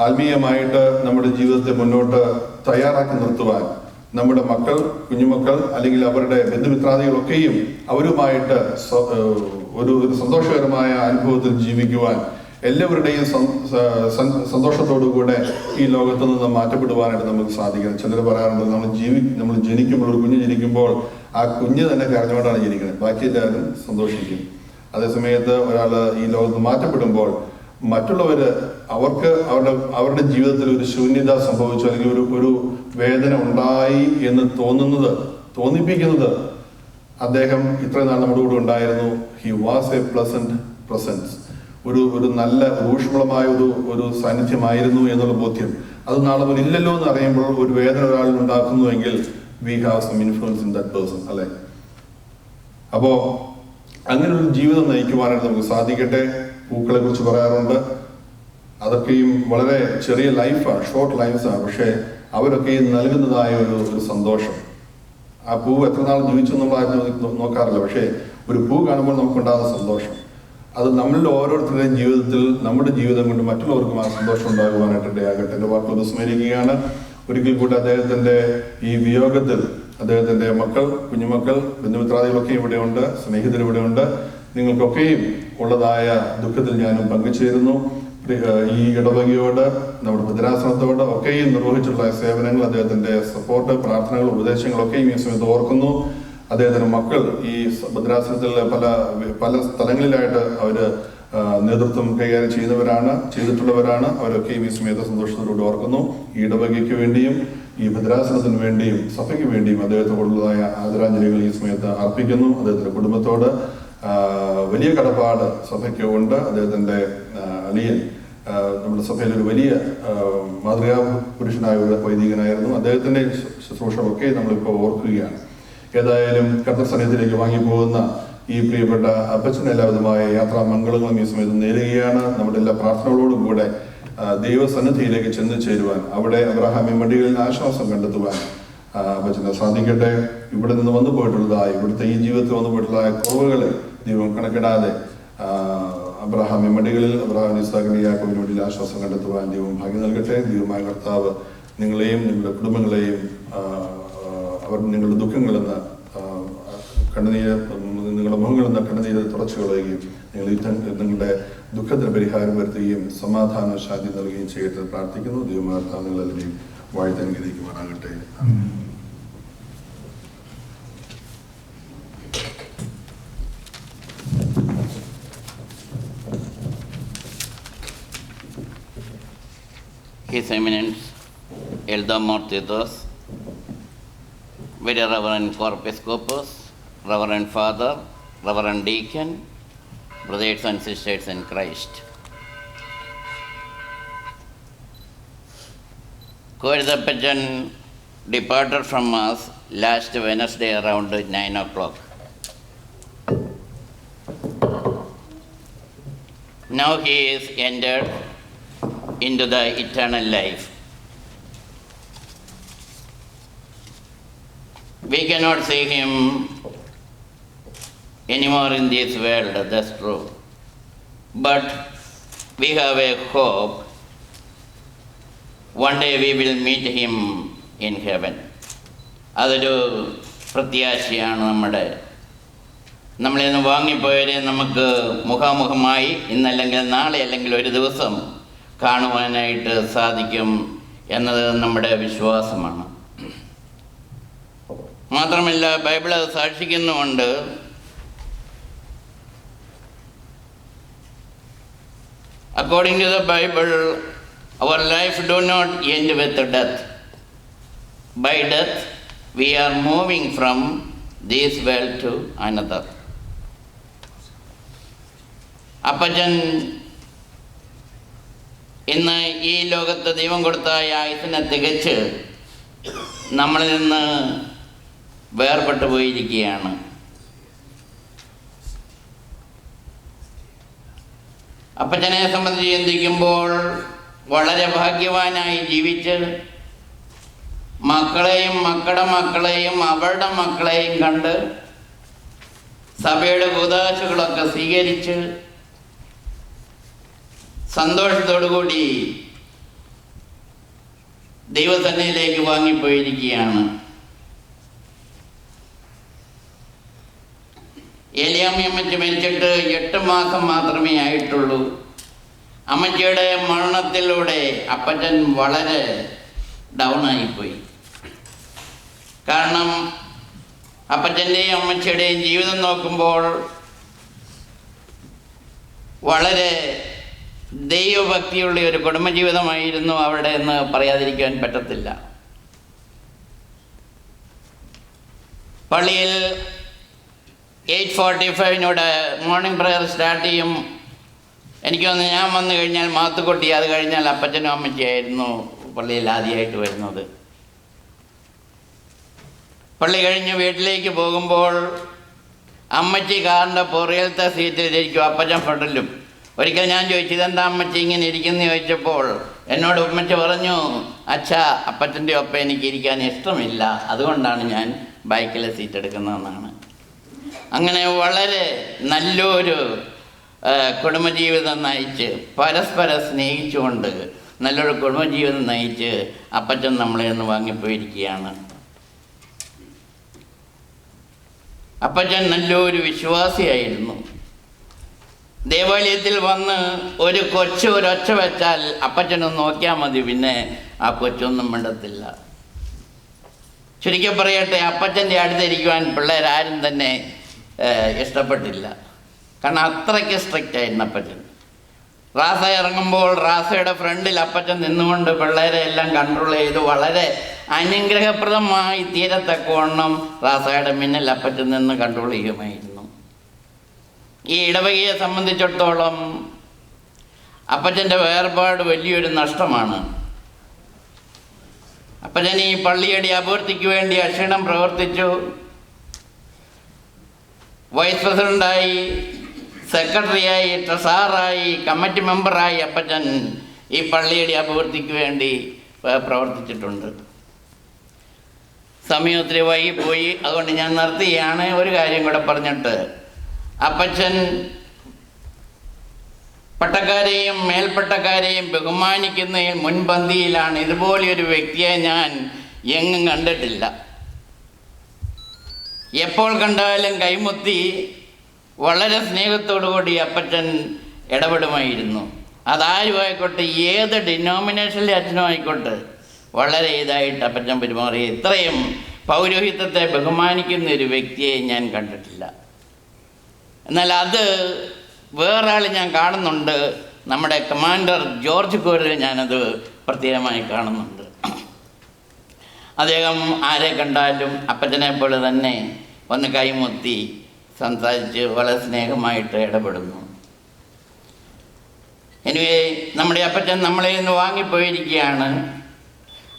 ആത്മീയമായിട്ട് നമ്മുടെ ജീവിതത്തെ മുന്നോട്ട് തയ്യാറാക്കി നിർത്തുവാൻ നമ്മുടെ മക്കൾ, കുഞ്ഞുമക്കൾ അല്ലെങ്കിൽ അവരുടെ ബന്ധുമിത്രാദികളൊക്കെയും അവരുമായിട്ട് ഒരു സന്തോഷകരമായ അനുഭവത്തിൽ ജീവിക്കുവാൻ, എല്ലാവരുടെയും സന്തോഷത്തോടുകൂടെ ഈ ലോകത്ത് നിന്ന് മാറ്റപ്പെടുവാനായിട്ട് നമുക്ക് സാധിക്കണം. ചിലർ പറയാറുണ്ട്, നമ്മൾ ജനിക്കുമ്പോൾ, ഒരു കുഞ്ഞ് ജനിക്കുമ്പോൾ ആ കുഞ്ഞ് തന്നെ കരഞ്ഞുകൊണ്ടാണ് ജനിക്കുന്നത്, ബാക്കി എല്ലാവരും സന്തോഷിക്കും. അതേസമയത്ത് ഒരാൾ ഈ ലോകത്ത് മാറ്റപ്പെടുമ്പോൾ മറ്റുള്ളവര് അവരുടെ ജീവിതത്തിൽ ഒരു ശൂന്യത സംഭവിച്ചു അല്ലെങ്കിൽ ഒരു വേദന ഉണ്ടായി എന്ന് തോന്നിപ്പിക്കുന്നത് അദ്ദേഹം ഇത്രയും നാൾ നമ്മുടെ കൂടെ ഉണ്ടായിരുന്നു. He was a pleasant presence, ഒരു നല്ല ഊഷ്മളമായ ഒരു സാന്നിധ്യമായിരുന്നു എന്നുള്ള ബോധ്യം. അത് നാളെ മുതൽ ഇല്ലല്ലോ എന്ന് അറിയുമ്പോൾ ഒരു വേദന ഒരാളിൽ ഉണ്ടാക്കുന്നുവെങ്കിൽ we have some influence in that person, അല്ലെ? അപ്പോ അങ്ങനെ ഒരു ജീവിതം നയിക്കുവാനായിട്ട് നമുക്ക് സാധിക്കട്ടെ. പൂക്കളെ കുറിച്ച് പറയാറുണ്ട്, അതൊക്കെയും വളരെ ചെറിയ ലൈഫാണ്, ഷോർട്ട് ലൈഫ്സാണ്. പക്ഷെ അവരൊക്കെയും നൽകുന്നതായ ഒരു സന്തോഷം. ആ പൂവ് എത്ര നാൾ ജീവിച്ചു എന്നുള്ള ആരും നോക്കാറില്ല, പക്ഷേ ഒരു പൂ കാണുമ്പോൾ നമുക്കുണ്ടാകുന്ന സന്തോഷം, അത് നമ്മളുടെ ഓരോരുത്തരുടെയും ജീവിതത്തിൽ നമ്മുടെ ജീവിതം കൊണ്ട് മറ്റുള്ളവർക്കും ആ സന്തോഷം ഉണ്ടാകുവാനായിട്ട് ഇടയാകട്ടെ. എൻ്റെ വാക്കുകൾ സ്മരിക്കുകയാണ്. ഒരിക്കൽ കൂടി അദ്ദേഹത്തിന്റെ ഈ വിയോഗത്തിൽ അദ്ദേഹത്തിന്റെ മക്കൾ, കുഞ്ഞുമക്കൾ, ബന്ധുമിത്രാദികളൊക്കെ ഇവിടെയുണ്ട്, സ്നേഹിതർ ഇവിടെയുണ്ട്. നിങ്ങൾക്കൊക്കെയും ഉള്ളതായ ദുഃഖത്തിൽ ഞാനും പങ്കുചേരുന്നു. ഈ ഇടവകയോട്, നമ്മുടെ ഭദ്രാസനത്തോട് ഒക്കെയും നിർവഹിച്ചിട്ടുള്ള സേവനങ്ങൾ, അദ്ദേഹത്തിൻ്റെ സപ്പോർട്ട്, പ്രാർത്ഥനകൾ, ഉപദേശങ്ങളൊക്കെയും ഈ സമയത്ത് ഓർക്കുന്നു. അദ്ദേഹത്തിൻ്റെ മക്കൾ ഈ ഭദ്രാസനത്തിൽ പല സ്ഥലങ്ങളിലായിട്ട് അവർ നേതൃത്വം കൈകാര്യം ചെയ്തിട്ടുള്ളവരാണ്. അവരൊക്കെയും ഈ സമയത്ത് സന്തോഷത്തോടുകൂടി ഓർക്കുന്നു. ഈ ഇടവകയ്ക്ക് വേണ്ടിയും ഈ ഭദ്രാസനത്തിന് വേണ്ടിയും സഭയ്ക്ക് വേണ്ടിയും അദ്ദേഹത്തോടുള്ളതായ ആദരാഞ്ജലികൾ ഈ സമയത്ത് അർപ്പിക്കുന്നു. അദ്ദേഹത്തിൻ്റെ കുടുംബത്തോട് വലിയ കടപ്പാട് സഭയ്ക്ക് ഉണ്ട്. അദ്ദേഹത്തിൻ്റെ അളിയൻ നമ്മുടെ സഭയിലൊരു വലിയ മാതൃകാ പുരുഷനായ ഒരു വൈദികനായിരുന്നു. അദ്ദേഹത്തിൻ്റെ ശുശ്രൂഷകളൊക്കെ നമ്മളിപ്പോൾ ഓർക്കുകയാണ്. ഏതായാലും കർത്തൃസന്നിധിയിലേക്ക് വാങ്ങിപ്പോകുന്ന ഈ പ്രിയപ്പെട്ട അപ്പച്ചന് എല്ലാവിധമായ യാത്രാമംഗളങ്ങളും ഈ സമയത്ത് നേരുകയാണ്. നമ്മുടെ എല്ലാ പ്രാർത്ഥനകളോടും കൂടെ ദൈവസന്നിധിയിലേക്ക് ചെന്ന് ചേരുവാൻ, അവിടെ അബ്രഹാമി മടികളിൽ ആശ്വാസം കണ്ടെത്തുവാൻ അപ്പച്ചന് സാധിക്കട്ടെ. ഇവിടെ നിന്ന് വന്നു പോയിട്ടുള്ളതായ, ഇവിടുത്തെ ഈ ജീവിതത്തിൽ വന്നു പോയിട്ടുള്ളതായ കുറവുകളെ ദൈവം കണക്കിടാതെ അബ്രഹാമി മടികളിൽ അബ്രഹാം ഇസ്ഹാഖിന്റെ യാക്കോബിന് വേണ്ടി ആശ്വാസം കണ്ടെത്തുവാൻ ദൈവം ഭാഗ്യം നൽകട്ടെ. ദൈവമായ കർത്താവ് നിങ്ങളെയും നിങ്ങളുടെ കുടുംബങ്ങളെയും നിങ്ങളുടെ ദുഃഖങ്ങളിൽ നിന്ന് നിങ്ങളുടെ മുഖങ്ങളിൽ നിന്ന് കണ്ണുനീര് തുടച്ചു കളയുകയും നിങ്ങളുടെ ദുഃഖത്തിന് പരിഹാരം വരുത്തുകയും സമാധാന ശാന്തി നൽകുകയും ചെയ്യട്ടെ പ്രാർത്ഥിക്കുന്നു. ദൈവമായ കർത്താവ് നിങ്ങളെല്ലാവരെയും വാഴ്ത്തി അനുഗ്രഹിക്കുവാനാകട്ടെ. His Eminence Elder Mortitos, Very Reverend Corpiscopus, Reverend Father, Reverend Deacon, brothers and sisters in Christ. Korath departed from us last Wednesday around 9 o'clock. Now he is entered into the eternal life. We cannot see him anymore in this world, that's true. But we have a hope. One day we will meet him in heaven. അതൊരു പ്രത്യാശയാണ് നമ്മുടെ. നമ്മളിന്ന് വാങ്ങിപ്പോയവരെ നമുക്ക് മുഖാമുഖമായി ഇന്നല്ലെങ്കിൽ നാളെ അല്ലെങ്കിൽ ഒരു ദിവസം കാണുവാനായിട്ട് സാധിക്കും എന്നത് നമ്മുടെ വിശ്വാസമാണ്. മാത്രമല്ല ബൈബിൾ അത് സാക്ഷിക്കുന്നുമുണ്ട്. According to the Bible, our life do not end with death. By death, we are moving from this world to another. അപ്പച്ചൻ ഇന്ന് ഈ ലോകത്ത് ദൈവം കൊടുത്ത ആയുസ്സിനെ തികച്ച് നമ്മളിൽ നിന്ന് വേർപെട്ടു പോയിരിക്കുകയാണ്. അപ്പച്ചനെ സംബന്ധിച്ച് ചിന്തിക്കുമ്പോൾ വളരെ ഭാഗ്യവാനായി ജീവിച്ച് മക്കളെയും മക്കളുടെ മക്കളെയും അവരുടെ മക്കളെയും കണ്ട് സഭയുടെ കൂതാശകളൊക്കെ സ്വീകരിച്ച് സന്തോഷത്തോടുകൂടി ദൈവസന്നിധിയിലേക്ക് വാങ്ങിപ്പോയിരിക്കുകയാണ്. ഏലിയാമ്മ അമ്മച്ചി മരിച്ചിട്ട് 8 മാസം മാത്രമേ ആയിട്ടുള്ളൂ. അമ്മച്ചിയുടെ മരണത്തിലൂടെ അപ്പച്ചൻ വളരെ ഡൗൺ ആയിപ്പോയി. കാരണം അപ്പച്ചൻ്റെയും അമ്മച്ചിയുടെയും ജീവിതം നോക്കുമ്പോൾ വളരെ ദൈവഭക്തിയുള്ള ഒരു കുടുംബജീവിതമായിരുന്നു അവിടെ എന്ന് പറയാതിരിക്കാൻ പറ്റത്തില്ല. പള്ളിയിൽ 8:45 മോർണിംഗ് പ്രയർ സ്റ്റാർട്ട് ചെയ്യും. എനിക്ക് തോന്നുന്നു ഞാൻ വന്നു കഴിഞ്ഞാൽ മാത്തുക്കൊട്ടി, അത് കഴിഞ്ഞാൽ അപ്പച്ചനും അമ്മച്ചിയായിരുന്നു പള്ളിയിൽ ആദ്യമായിട്ട് വരുന്നത്. പള്ളി കഴിഞ്ഞ് വീട്ടിലേക്ക് പോകുമ്പോൾ അമ്മച്ചി കാറിൻ്റെ പുറകിലത്തെ സീറ്റിലിരിക്കും, അപ്പച്ചൻ ഫ്രണ്ടിലും. ഒരിക്കൽ ഞാൻ ചോദിച്ചു, ഇതെന്താ അമ്മച്ചി ഇങ്ങനെ ഇരിക്കുന്നു ചോദിച്ചപ്പോൾ എന്നോട് അമ്മച്ചി പറഞ്ഞു, അച്ഛാ അപ്പച്ചൻ്റെ ഒപ്പം എനിക്ക് ഇരിക്കാൻ ഇഷ്ടമില്ല, അതുകൊണ്ടാണ് ഞാൻ ബൈക്കിലെ സീറ്റ് എടുക്കുന്നതെന്നാണ്. അങ്ങനെ വളരെ നല്ലൊരു കുടുംബജീവിതം നയിച്ച് പരസ്പരം സ്നേഹിച്ചുകൊണ്ട് നല്ലൊരു കുടുംബജീവിതം നയിച്ച് അപ്പച്ചൻ നമ്മളെ ഒന്ന് വാങ്ങിപ്പോയിരിക്കുകയാണ്. അപ്പച്ചൻ നല്ലൊരു വിശ്വാസിയായിരുന്നു. ദേവാലയത്തിൽ വന്ന് ഒരു ഒരൊച്ച വെച്ചാൽ അപ്പച്ചനൊന്ന് നോക്കിയാൽ മതി, പിന്നെ ആ കൊച്ചൊന്നും മിണ്ടത്തില്ല. ചുരുക്കി പറയട്ടെ, അപ്പച്ചൻ്റെ അടുത്തിരിക്കുവാൻ പിള്ളേരാരും തന്നെ ഇഷ്ടപ്പെട്ടില്ല. കാരണം അത്രയ്ക്ക് സ്ട്രിക്റ്റ് ആയിരുന്നു അപ്പച്ചൻ. റാസ ഇറങ്ങുമ്പോൾ റാസയുടെ ഫ്രണ്ടിൽ അപ്പച്ചൻ നിന്നുകൊണ്ട് പിള്ളേരെ എല്ലാം കൺട്രോൾ ചെയ്ത് വളരെ അനുഗ്രഹപ്രദമായി തീരത്തക്കവണ്ണം റാസയുടെ മുന്നിൽ അപ്പച്ചൻ നിന്ന് കൺട്രോൾ ചെയ്യുമായിരുന്നു. ഈ ഇടവകയെ സംബന്ധിച്ചിടത്തോളം അപ്പച്ചൻ്റെ വേർപാട് വലിയൊരു നഷ്ടമാണ്. അപ്പച്ചൻ ഈ പള്ളിയുടെ അഭിവൃദ്ധിക്ക് വേണ്ടി അക്ഷീണം പ്രവർത്തിച്ചു. വൈസ് പ്രസിഡൻ്റായി, സെക്രട്ടറിയായി, ട്രഷററായി, കമ്മിറ്റി മെമ്പറായി അപ്പച്ചൻ ഈ പള്ളിയുടെ അഭിവൃദ്ധിക്ക് വേണ്ടി പ്രവർത്തിച്ചിട്ടുണ്ട്. സമയം ഒത്തിരി വൈകിപ്പോയി, അതുകൊണ്ട് ഞാൻ നിർത്തുകയാണ്. ഒരു കാര്യം കൂടെ പറഞ്ഞിട്ട്, അപ്പച്ചൻ പട്ടക്കാരെയും മേൽപ്പട്ടക്കാരെയും ബഹുമാനിക്കുന്നതിൽ മുൻപന്തിയിലാണ്. ഇതുപോലെയൊരു വ്യക്തിയെ ഞാൻ എങ്ങും കണ്ടിട്ടില്ല. എപ്പോൾ കണ്ടാലും കൈമുത്തി വളരെ സ്നേഹത്തോടുകൂടി അപ്പച്ചൻ ഇടപെടുമായിരുന്നു. അതാരും ആയിക്കോട്ടെ, ഏത് ഡിനോമിനേഷനിലെ അച്ഛനും ആയിക്കോട്ടെ, വളരെ ഇതായിട്ട് അപ്പച്ചൻ പെരുമാറി. ഇത്രയും പൗരോഹിത്യത്തെ ബഹുമാനിക്കുന്ന ഒരു വ്യക്തിയെ ഞാൻ കണ്ടിട്ടില്ല. എന്നാൽ അത് വേറൊരാൾ ഞാൻ കാണുന്നുണ്ട്. നമ്മുടെ കമാൻഡർ ജോർജ് കോരിൽ ഞാനത് പ്രത്യേകമായി കാണുന്നുണ്ട്. അദ്ദേഹം ആരെ കണ്ടാലും അപ്പച്ചനെ പോലെ തന്നെ ഒന്ന് കൈമുത്തി സംസാരിച്ച് വളരെ സ്നേഹമായിട്ട് ഇടപെടുന്നു. എനിവേ, നമ്മുടെ അപ്പച്ചൻ നമ്മളെ നിന്ന് വാങ്ങിപ്പോയിരിക്കുകയാണ്.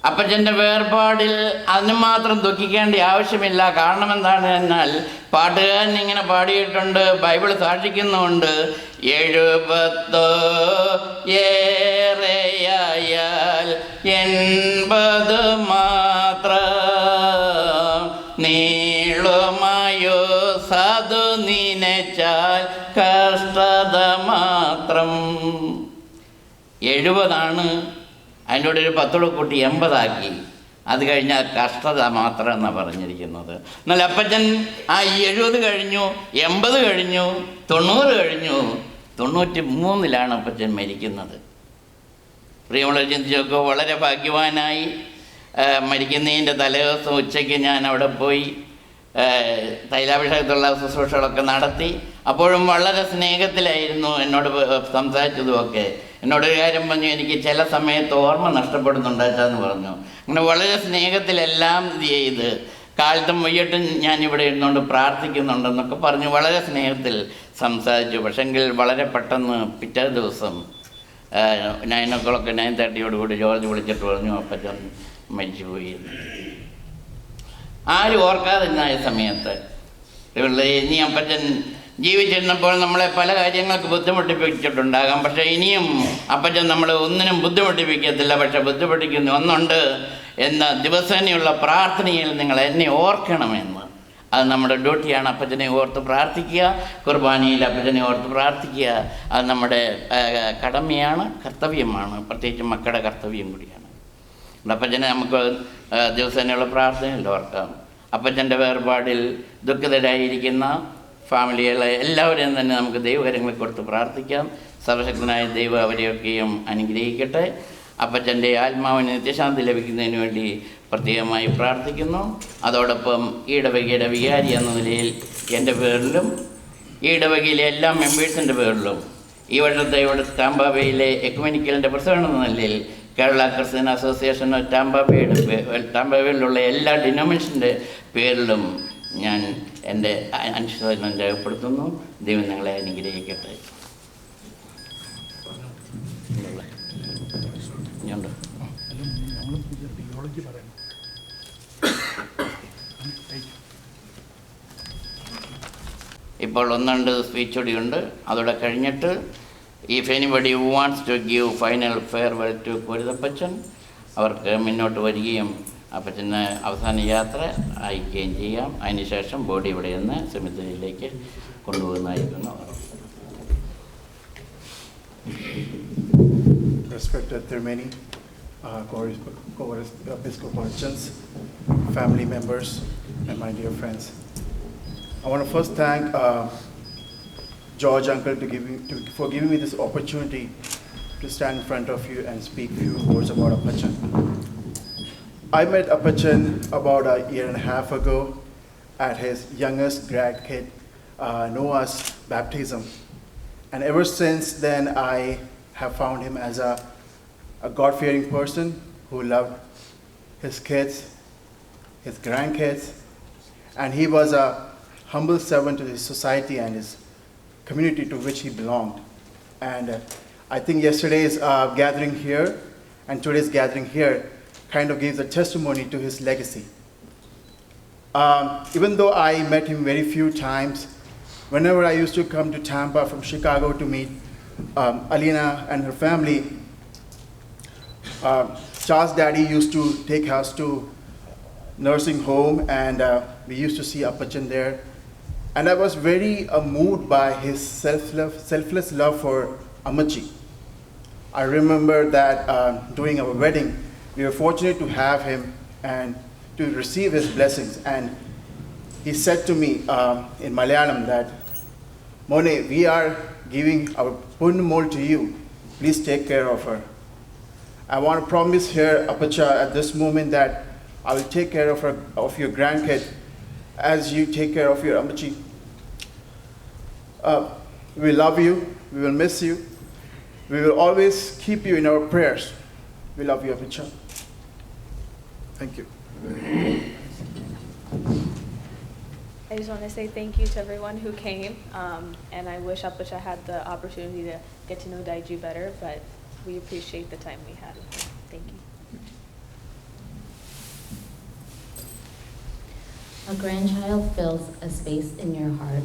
അപ്പച്ചൻ്റെ വേർപാടിൽ അതിന് മാത്രം ദുഃഖിക്കേണ്ട ആവശ്യമില്ല. കാരണം എന്താണ് എന്നാൽ, പാട്ടുകാരൻ ഇങ്ങനെ പാടിയിട്ടുണ്ട്, ബൈബിൾ സാക്ഷിക്കുന്നുണ്ട്, 70 ഏറെയായാൽ 80 മാത്രം, നീളുമായോ സാധു നിനച്ചാൽ കഷ്ടത മാത്രം. 70 അതിനോട് ഒരു 10 കൂട്ടി 80 അത് കഴിഞ്ഞാൽ കഷ്ടത മാത്രം എന്നാണ് പറഞ്ഞിരിക്കുന്നത്. എന്നാൽ അപ്പച്ചൻ ആ 70 കഴിഞ്ഞു, 80 കഴിഞ്ഞു, 90 കഴിഞ്ഞു, 93 അപ്പച്ചൻ മരിക്കുന്നത്. പ്രിയമുള്ള ചിന്തിച്ചൊക്കെ വളരെ ഭാഗ്യവാനായി. മരിക്കുന്നതിൻ്റെ തലേദിവസം ഉച്ചയ്ക്ക് ഞാൻ അവിടെ പോയി തൈലാഭിഷേകത്തുള്ള ശുശ്രൂഷകളൊക്കെ നടത്തി. അപ്പോഴും വളരെ സ്നേഹത്തിലായിരുന്നു എന്നോട് സംസാരിച്ചതുമൊക്കെ. എന്നോടൊരു കാര്യം പറഞ്ഞു, എനിക്ക് ചില സമയത്ത് ഓർമ്മ നഷ്ടപ്പെടുന്നുണ്ടാച്ചാന്ന് പറഞ്ഞു. അങ്ങനെ വളരെ സ്നേഹത്തിലെല്ലാം ഇത് ചെയ്ത് കാലത്തും വൈകിട്ടും ഞാനിവിടെ ഇരുന്നുകൊണ്ട് പ്രാർത്ഥിക്കുന്നുണ്ടെന്നൊക്കെ പറഞ്ഞു വളരെ സ്നേഹത്തിൽ സംസാരിച്ചു. പക്ഷെങ്കിൽ വളരെ പെട്ടെന്ന് പിറ്റേ ദിവസം 9:30 ജോർജ് വിളിച്ചിട്ട് പറഞ്ഞു, അപ്പച്ചൻ മരിച്ചുപോയി. ആരും ഓർക്കാതിരുന്നായ സമയത്ത് ഇനി അപ്പച്ചൻ ജീവിച്ചിരുന്നപ്പോൾ നമ്മളെ പല കാര്യങ്ങൾക്ക് ബുദ്ധിമുട്ടിപ്പിച്ചിട്ടുണ്ടാകാം. പക്ഷേ ഇനിയും അപ്പച്ചൻ നമ്മളെ ഒന്നിനും ബുദ്ധിമുട്ടിപ്പിക്കത്തില്ല. പക്ഷെ ബുദ്ധിമുട്ടിക്കുന്ന ഒന്നുണ്ട്, എന്ന ദിവസേനയുള്ള പ്രാർത്ഥനയിൽ നിങ്ങൾ എന്നെ ഓർക്കണമെന്ന്. അത് നമ്മുടെ ഡ്യൂട്ടിയാണ്. അപ്പച്ചനെ ഓർത്ത് പ്രാർത്ഥിക്കുക, കുർബാനയിൽ അപ്പച്ചനെ ഓർത്ത് പ്രാർത്ഥിക്കുക. അത് നമ്മുടെ കടമയാണ്, കർത്തവ്യമാണ്. പ്രത്യേകിച്ച് മക്കളുടെ കർത്തവ്യം കൂടിയാണ്. അപ്പച്ചനെ നമുക്ക് ദിവസേനയുള്ള പ്രാർത്ഥനയിൽ ഓർക്കാം. അപ്പച്ചൻ്റെ വേർപാടിൽ ദുഃഖിതരായിരിക്കുന്ന ഫാമിലികളെ എല്ലാവരെയും തന്നെ നമുക്ക് ദൈവകരങ്ങളെ കൊടുത്ത് പ്രാർത്ഥിക്കാം. സർവശക്തനായ ദൈവം അവരെയൊക്കെയും അനുഗ്രഹിക്കട്ടെ. അപ്പച്ചൻ്റെ ആത്മാവിന് നിത്യശാന്തി ലഭിക്കുന്നതിന് വേണ്ടി പ്രത്യേകമായി പ്രാർത്ഥിക്കുന്നു. അതോടൊപ്പം ഈ ഇടവകയുടെ വികാരി എന്ന നിലയിൽ എൻ്റെ പേരിലും ഈ ഇടവകയിലെ എല്ലാ മെമ്പേഴ്സിൻ്റെ പേരിലും ഈ വർഷത്തെ ഇവിടെ ടാംപാബയിലെ എക്യുമെനിക്കലിൻ്റെ പ്രസിഡന്റ് എന്ന നിലയിൽ കേരള ക്രിസ്ത്യൻ അസോസിയേഷൻ ഓഫ് ടാംപാബയിലുള്ള എല്ലാ ഡിനോമിനേഷൻ്റെ പേരിലും ഞാൻ എൻ്റെ അനുശോചനം രേഖപ്പെടുത്തുന്നു. ദൈവം നിങ്ങളെ അനുഗ്രഹിക്കട്ടെ. ഇപ്പോൾ 1-2 സ്പീച്ച് കൂടിയുണ്ട്. അതോടെ കഴിഞ്ഞിട്ട് if anybody who wants to give final farewell to കൊരിതപ്പച്ചൻ, അവർക്ക് മുന്നോട്ട് വരികയും അപ്പച്ചന് അവസാന യാത്ര അയക്കുകയും ചെയ്യാം. അതിനുശേഷം ബോഡി ഇവിടെ നിന്ന് സെമിത്തേരിയിലേക്ക് കൊണ്ടുപോകുന്നതായിരിക്കുന്നു. Respected Termini, Episcopal Church, family members, and my dear friends. I want to first thank George uncle for giving me this opportunity to stand in front of you and speak few words about Appachan. I met Appachan about a year and a half ago at his youngest grandkid Noah's baptism. And ever since then, I have found him as a God-fearing person who loved his kids, his grandkids, and he was a humble servant to his society and his community to which he belonged. And I think yesterday's gathering here and today's gathering here kind of gives a testimony to his legacy. Even though I met him very few times, whenever I used to come to Tampa from Chicago to meet Alina and her family, Charles' daddy used to take us to nursing home, and we used to see Appachan there. And I was very moved by his selfless love for Ammachi. I remember that during our wedding, we were fortunate to have him and to receive his blessings. And he said to me in Malayalam that, Mone, we are giving our Punnumol to you. Please take care of her. I want to promise here, Appacha, at this moment that I will take care of her, of your grandkid, as you take care of your Ammachi. We love you. We will miss you. We will always keep you in our prayers. We love you, Appacha. Thank you. I just want to say thank you to everyone who came, and I wish Appachan had the opportunity to get to know Daiju better, but we appreciate the time we had with him. Thank you. A grandchild fills a space in your heart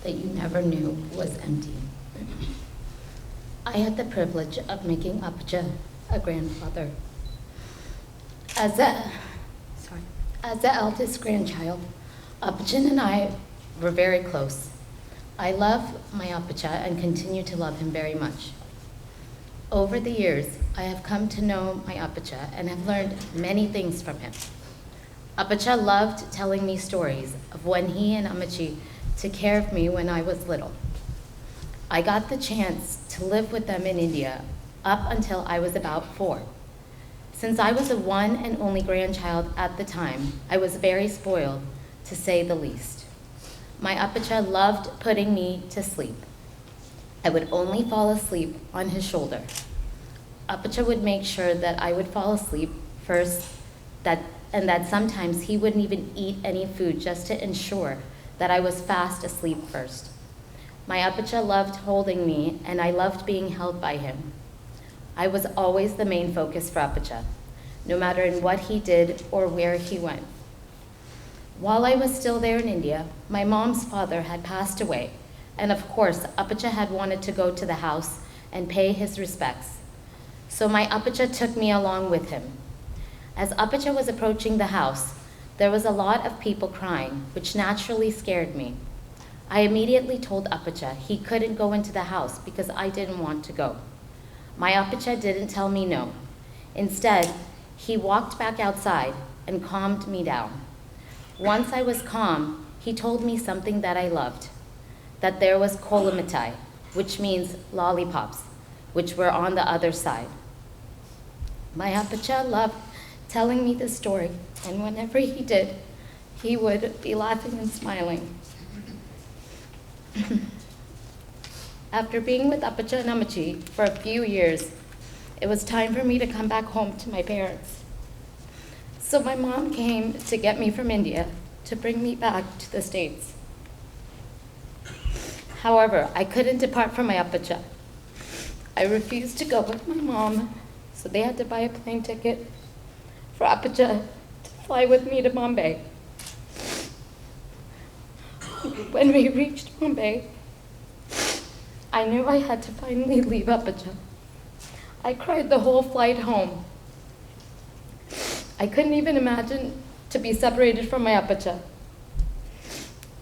that you never knew was empty. I had the privilege of making Appachan a grandfather. As the eldest grandchild, Appachan and I were very close. I love my Appachan and continue to love him very much. Over the years, I have come to know my Appachan and have learned many things from him. Appachan loved telling me stories of when he and Ammachi took care of me when I was little. I got the chance to live with them in India up until I was about 4. Since I was a one and only grandchild at the time, I was very spoiled, to say the least. My Appachan loved putting me to sleep. I would only fall asleep on his shoulder. Appachan would make sure that I would fall asleep first, and that sometimes he wouldn't even eat any food just to ensure that I was fast asleep first. My Appachan loved holding me, and I loved being held by him. I was always the main focus for Appachan, no matter in what he did or where he went. While I was still there in India, my mom's father had passed away, and of course, Appachan had wanted to go to the house and pay his respects. So my Appachan took me along with him. As Appachan was approaching the house, there was a lot of people crying, which naturally scared me. I immediately told Appachan he couldn't go into the house because I didn't want to go. My Appachan didn't tell me no. Instead, he walked back outside and calmed me down. Once I was calm, he told me something that I loved, that there was kolamitai, which means lollipops, which were on the other side. My Appachan loved telling me this story, and whenever he did, he would be laughing and smiling. After being with Appachan and Ammachi for a few years, it was time for me to come back home to my parents. So my mom came to get me from India to bring me back to the States. However, I couldn't depart from my Appachan. I refused to go with my mom, so they had to buy a plane ticket for Appachan to fly with me to Bombay. When we reached Bombay, I knew I had to finally leave Appachan. I cried the whole flight home. I couldn't even imagine to be separated from my Appachan.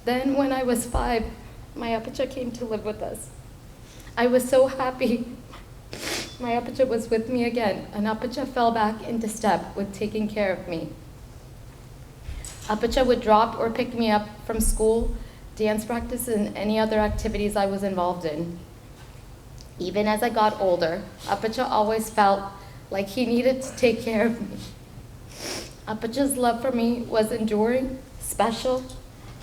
Then when I was 5, my Appachan came to live with us. I was so happy my Appachan was with me again, and Appachan fell back into step with taking care of me. Appachan would drop or pick me up from school dance practice, and any other activities I was involved in. Even as I got older, Apacha always felt like he needed to take care of me. Apacha's love for me was enduring, special,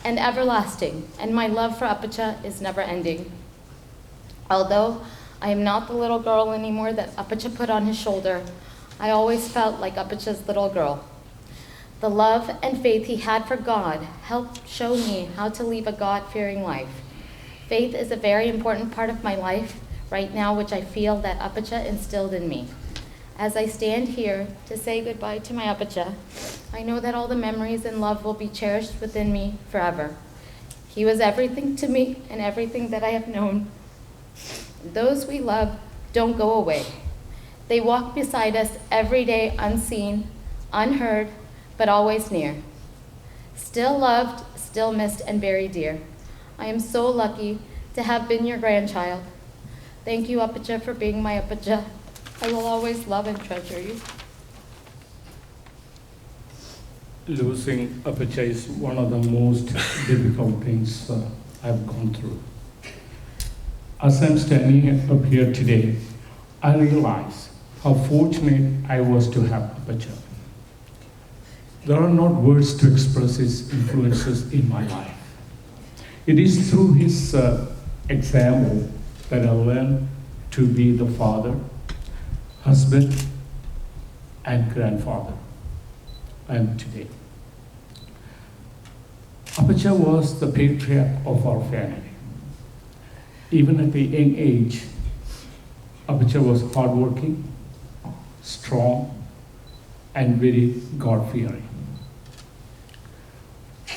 and everlasting, and my love for Apacha is never ending. Although I am not the little girl anymore that Apacha put on his shoulder, I always felt like Apacha's little girl. The love and faith he had for God helped show me how to live a God-fearing life. Faith is a very important part of my life right now, which I feel that Apacha instilled in me. As I stand here to say goodbye to my Apacha, I know that all the memories and love will be cherished within me forever. He was everything to me and everything that I have known. Those we love don't go away. They walk beside us every day, unseen, unheard, but always near. Still loved, still missed, and very dear. I am so lucky to have been your grandchild. Thank you, Apacha, for being my Apacha. I will always love and treasure you. Losing Apacha is one of the most difficult things I've gone through. As I'm standing up here today, I realize how fortunate I was to have Apacha. There are not words to express his influences in my life. It is through his example that I learned to be the father, husband, and grandfather I am today. Apacha was the patriarch of our family. Even at a young age, Apacha was hardworking, strong, and very God-fearing.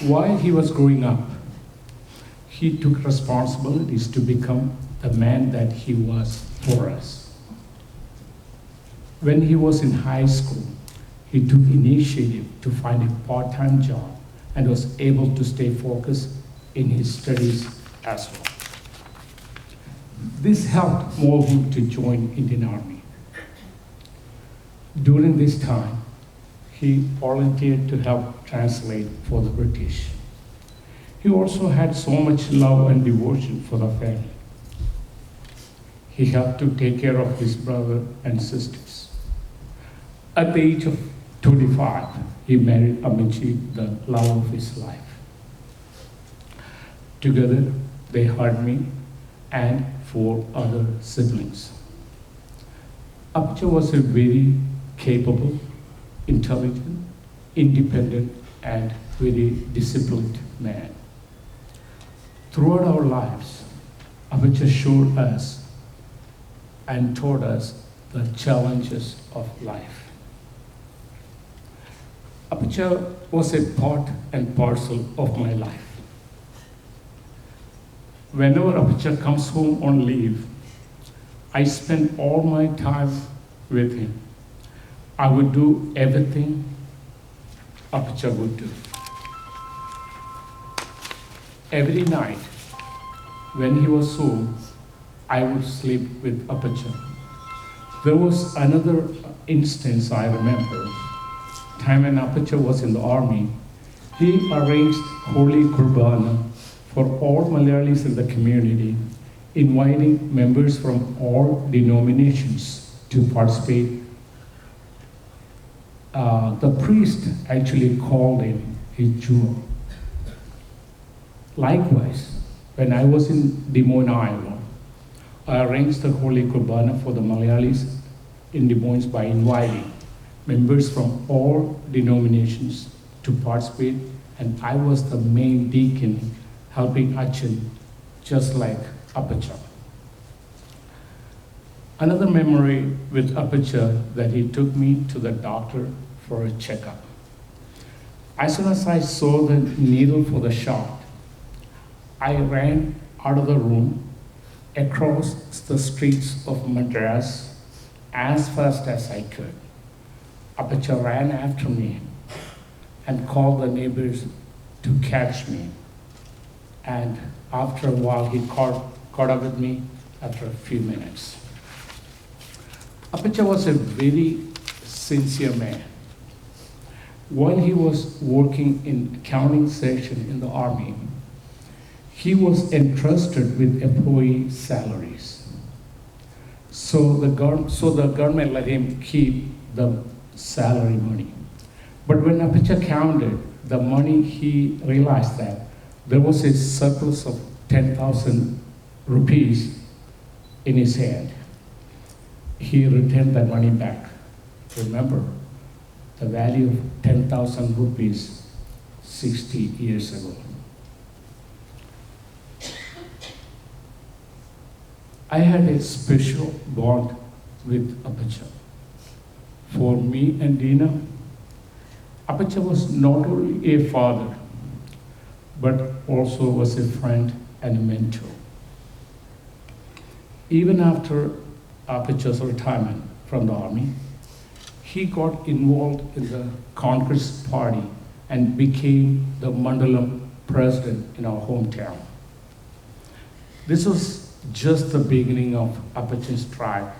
While he was growing up, he took responsibilities to become the man that he was for us. When he was in high school, he took initiative to find a part-time job and was able to stay focused in his studies as well. This helped mold him to join Indian Army. During this time, he volunteered to help translate for the British. He also had so much love and devotion for the family. He helped to take care of his brother and sisters. At the age of 25, he married Amici, the love of his life. Together, they had me and 4 other siblings. Apacha was a very capable, intelligent, independent, and very disciplined man. Throughout our lives, Apacha showed us and taught us the challenges of life. Apacha was a part and parcel of my life. Whenever Apacha comes home on leave, I spend all my time with him. I would do everything Apacha would do. Every night, when he was home, I would sleep with Apacha. There was another instance I remember. Time when Apacha was in the army, he arranged Holy Kurbana for all Malayalis in the community, inviting members from all denominations to participate. The priest actually called him a Jew. Likewise, when I was in Des Moines, Iowa, I arranged the Holy Kurbana for the Malayalis in Des Moines by inviting members from all denominations to participate, and I was the main deacon helping Achin, just like Apacha. Another memory with Apacha that he took me to the doctor for a checkup. As soon as I saw the needle for the shot, I ran out of the room across the streets of Madras as fast as I could. Apacha ran after me and called the neighbors to catch me. And after a while, he caught up with me after a few minutes. Apacha was a very sincere man. While he was working in accounting section in the army, he was entrusted with employee salaries. So the government let him keep the salary money. But when Apache counted the money, he realized that there was a surplus of 10,000 rupees in his hand. He returned that money back. Remember, the value of 10,000 rupees 60 years ago. I had a special bond with Apache. For me and Dina, Apache was not only a father, but also was a friend and a mentor. Even after Apache's retirement from the army, he got involved in the Congress party and became the Mandalam president in our hometown. This was just the beginning of Apache's drive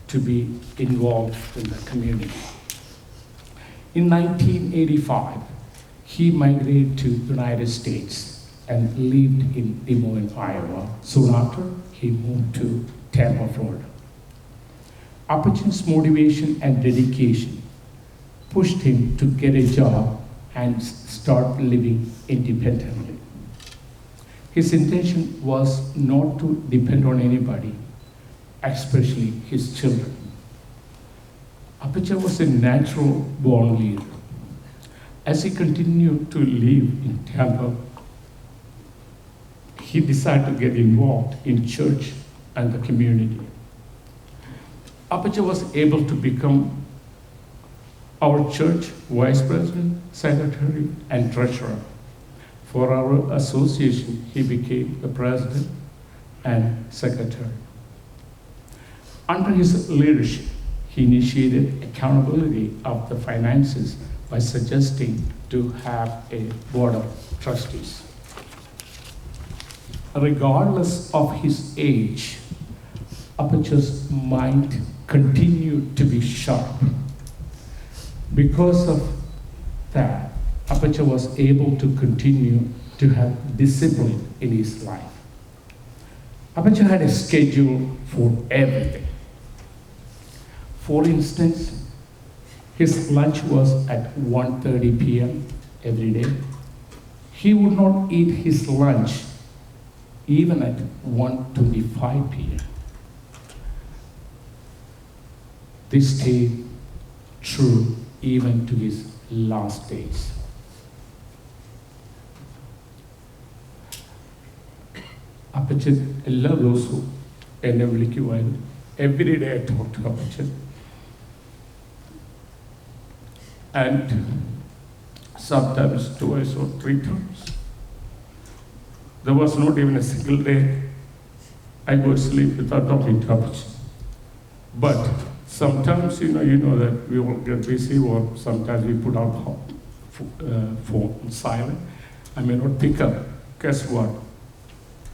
to be involved in the community. In 1985, he migrated to the United States and lived in Des Moines, Iowa. Soon after, he moved to Tampa, Florida. Apache's motivation and dedication pushed him to get a job and start living independently. His intention was not to depend on anybody, especially his children. Apache was a natural born leader. As he continued to live in Tampa, he decided to get involved in church and the community. Apache was able to become our church vice president, secretary, and treasurer. For our association, he became the president and secretary. Under his leadership, he initiated accountability of the finances by suggesting to have a board of trustees. Regardless of his age, Apache's mind continued to be sharp. Because of that, Apache was able to continue to have discipline in his life. Apache had a schedule for everything. For instance, his lunch was at 1:30 p.m. every day. He would not eat his lunch even at 1:25 p.m. This stayed true even to his last days. Apache എല്ലാ ദിവസവും എന്നെ വിളിക്കുമായിരുന്നു. Every day I talk to Apache. And sometimes twice or three times. There was not even a single day I would sleep without talking to Apache. But sometimes, you know that we all get busy, or sometimes we put our phone on silent. I may not pick up. Guess what?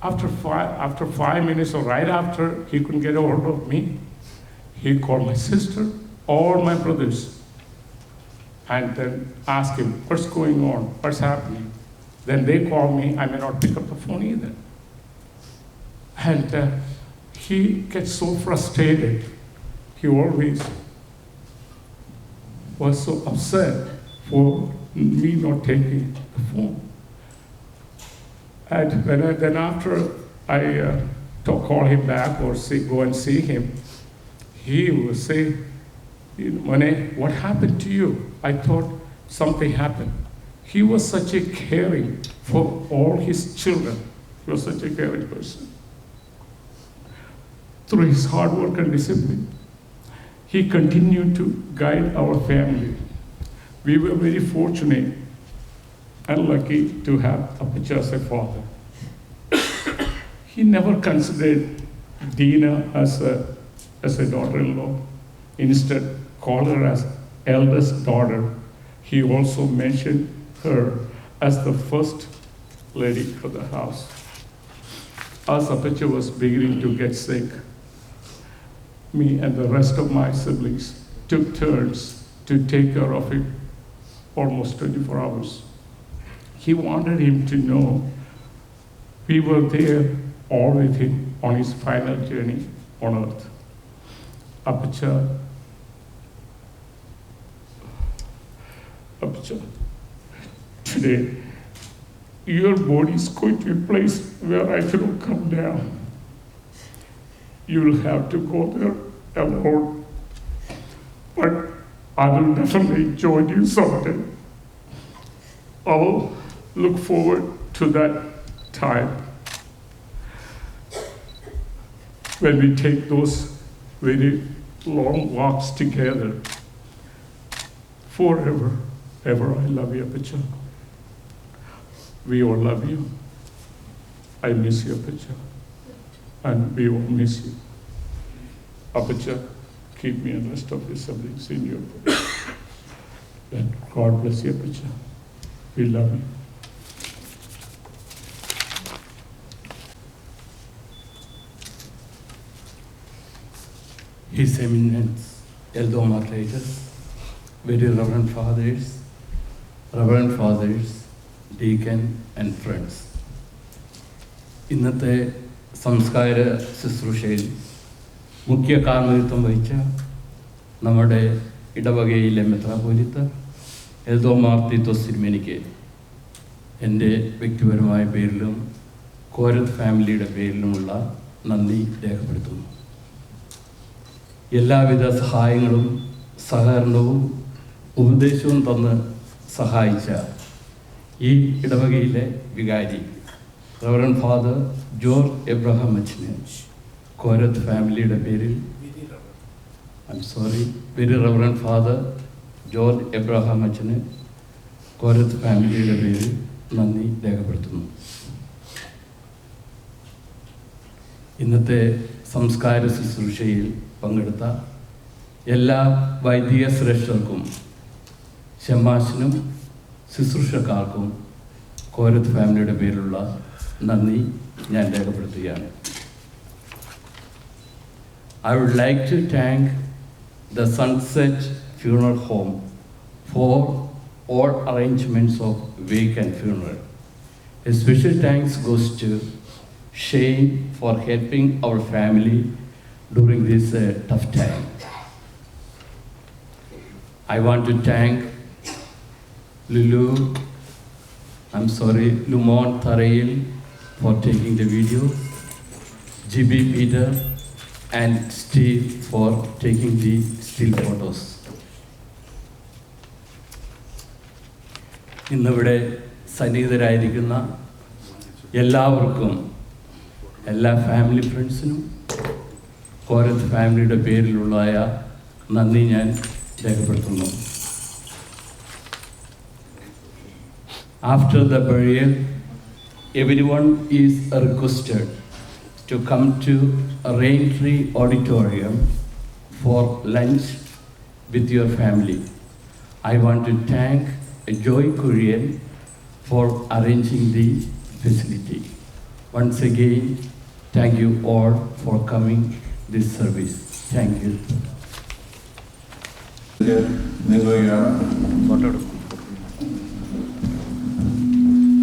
After 5 minutes, or right after he couldn't get a hold of me, he called my sister, all my brothers, and then asked him, what's going on? What's happening? Then they call me, I may not pick up the phone either. And he gets so frustrated. He always was so upset for me not taking the phone. And then after I call him back or go and see him, he will say, Mane, what happened to you? I thought something happened. He was such a caring for all his children. He was such a caring person. Through his hard work and discipline, he continued to guide our family. We were very fortunate and lucky to have Apache as a father. He never considered Dina as a daughter-in-law. Instead, called her as eldest daughter. He also mentioned her as the first lady for the house. As Apache was beginning to get sick, me and the rest of my siblings took turns to take care of him almost 24 hours. He wanted him to know We were there all with him on his final journey on earth. Apacha, today, your body is going to be a place where I cannot come down. You will have to go there alone. But I will definitely join you someday. I will look forward to that time when we take those very long walks together. Forever, ever, I love you, Apacha. We all love you. I miss you, Apacha. And we all miss you. Apacha, keep me and the rest of your siblings in your prayer. And God bless you, Apacha. We love you. His Eminence, Elder Moderators, very Reverend Fathers, Deacon and friends. ഇന്നത്തെ സംസ്കാര ശുശ്രൂഷയിൽ മുഖ്യ കാർമ്മികത്വം വഹിച്ച നമ്മുടെ ഇടവകയിലെ മെത്രാപ്പോലീത്ത എൽദോ മാർത്തീത്തോസ് തിരുമേനിക്ക് എൻ്റെ വ്യക്തിപരമായ പേരിലും കോരത്ത് ഫാമിലിയുടെ പേരിലുമുള്ള നന്ദി രേഖപ്പെടുത്തുന്നു. എല്ലാവിധ സഹായങ്ങളും സഹകരണവും ഉപദേശവും തന്ന് സഹായിച്ച ഈ ഇടവകയിലെ വികാരി റവറൻ ഫാദർ ജോർജ് എബ്രഹാം അച്ഛന് കോരത്ത് ഫാമിലിയുടെ പേരിൽ very reverend father George Abraham അച്ഛന് കോരത്ത് ഫാമിലിയുടെ പേരിൽ നന്ദി രേഖപ്പെടുത്തുന്നു. ഇന്നത്തെ സംസ്കാര ശുശ്രൂഷയിൽ പങ്കെടുത്ത എല്ലാ വൈദിക ശ്രേഷ്ഠർക്കും ഷമ്മാശിനും ശുശ്രൂഷക്കാർക്കും കോരത്ത് ഫാമിലിയുടെ പേരിലുള്ള നന്ദി ഞാൻ രേഖപ്പെടുത്തുകയാണ്. I would like to thank the Sunset Funeral Home for all arrangements of wake and funeral. A special thanks goes to Shane for helping our family during this tough time. I want to thank Lumon Tharail for taking the video, GB Peter and Steve for taking the still photos. ഇന്നിവിടെ സന്നിഹിതരായിരിക്കുന്ന എല്ലാവർക്കും, എല്ലാ family ഫ്രണ്ട്സിനും കോരത്ത് ഫാമിലിയുടെ പേരിലുള്ളതായ നന്ദി ഞാൻ രേഖപ്പെടുത്തുന്നു. After the burial, everyone is requested to come to Raintree Auditorium for lunch with your family. I want to thank Joy Korean for arranging the facility. Once again, thank you all for coming this service. Thank you.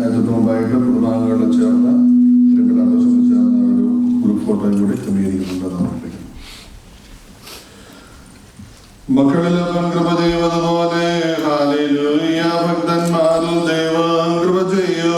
അതിന് മുമ്പായിട്ട് കുടുംബാംഗങ്ങളെ ചേർന്ന് രണ്ടാമത്തെ ചേർന്ന ഒരു group ഫോട്ടോയും കൂടി ക്രമീകരിക്കുന്നുണ്ടെന്ന് മക്കളിൽ കൃപ ചെയ്യുന്നതുപോലെ ഹല്ലേലൂയ ഭക്തന്മാരിൽ ദൈവം കൃപ ചെയ്യും.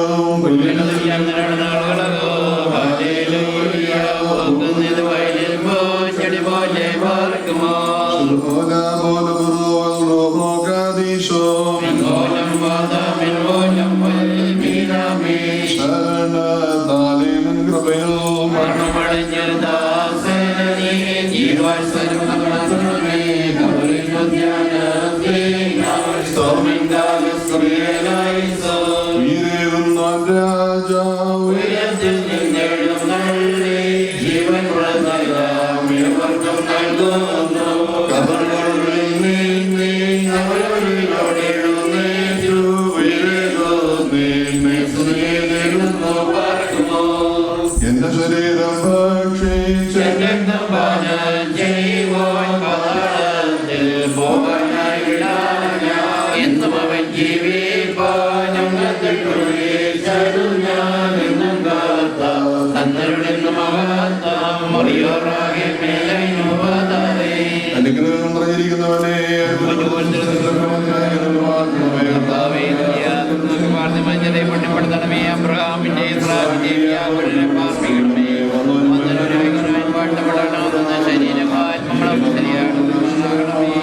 ജീവിപ്പാനും അനുഗ്രഹം നിറഞ്ഞിരിക്കുന്നവനെ മഞ്ഞതപ്പെടുത്തണമേ അബ്രഹാമിന്റെ ശരീരമാത്മങ്ങളും ശരിയാകണമേ.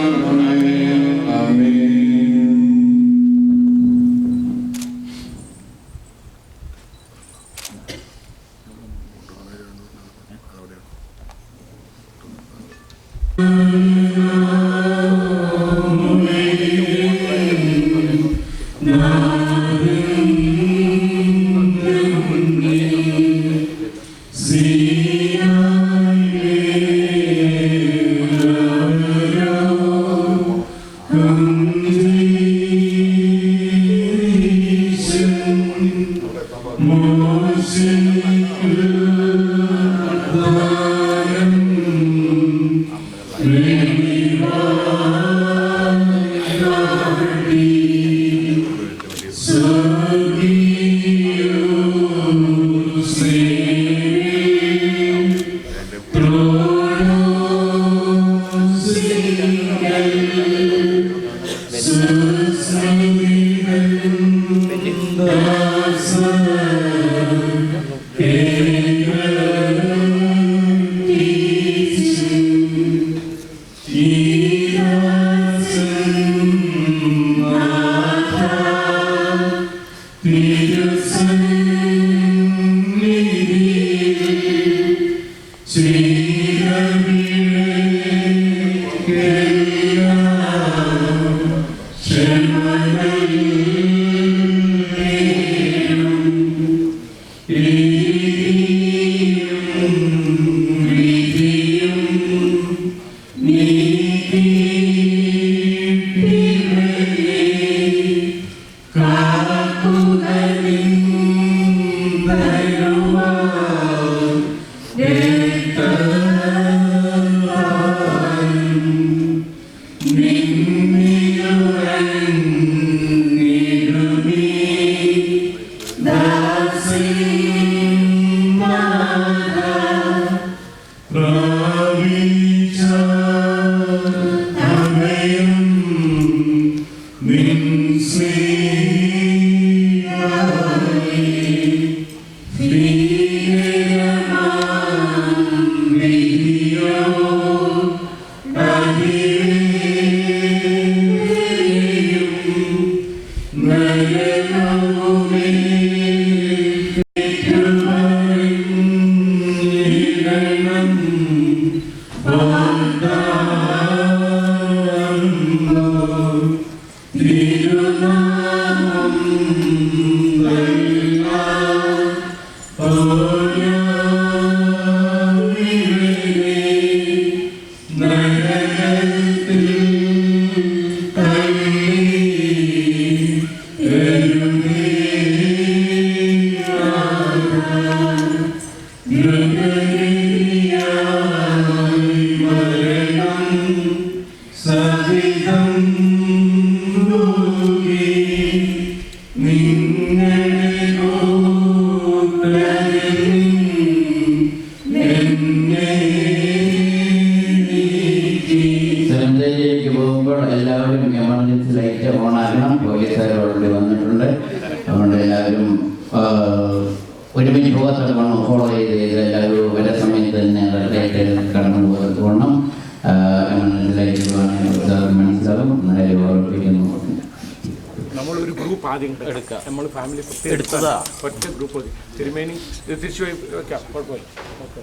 നമ്മളൊരു ഗ്രൂപ്പ് ആദ്യം എടുക്കുക, നമ്മൾ ഫാമിലി എടുത്തതാ ഒറ്റ ഗ്രൂപ്പ് മതി. തിരുമേനി തിരിച്ചു വയ്ക്കാം, കുഴപ്പമില്ല. ഓക്കെ.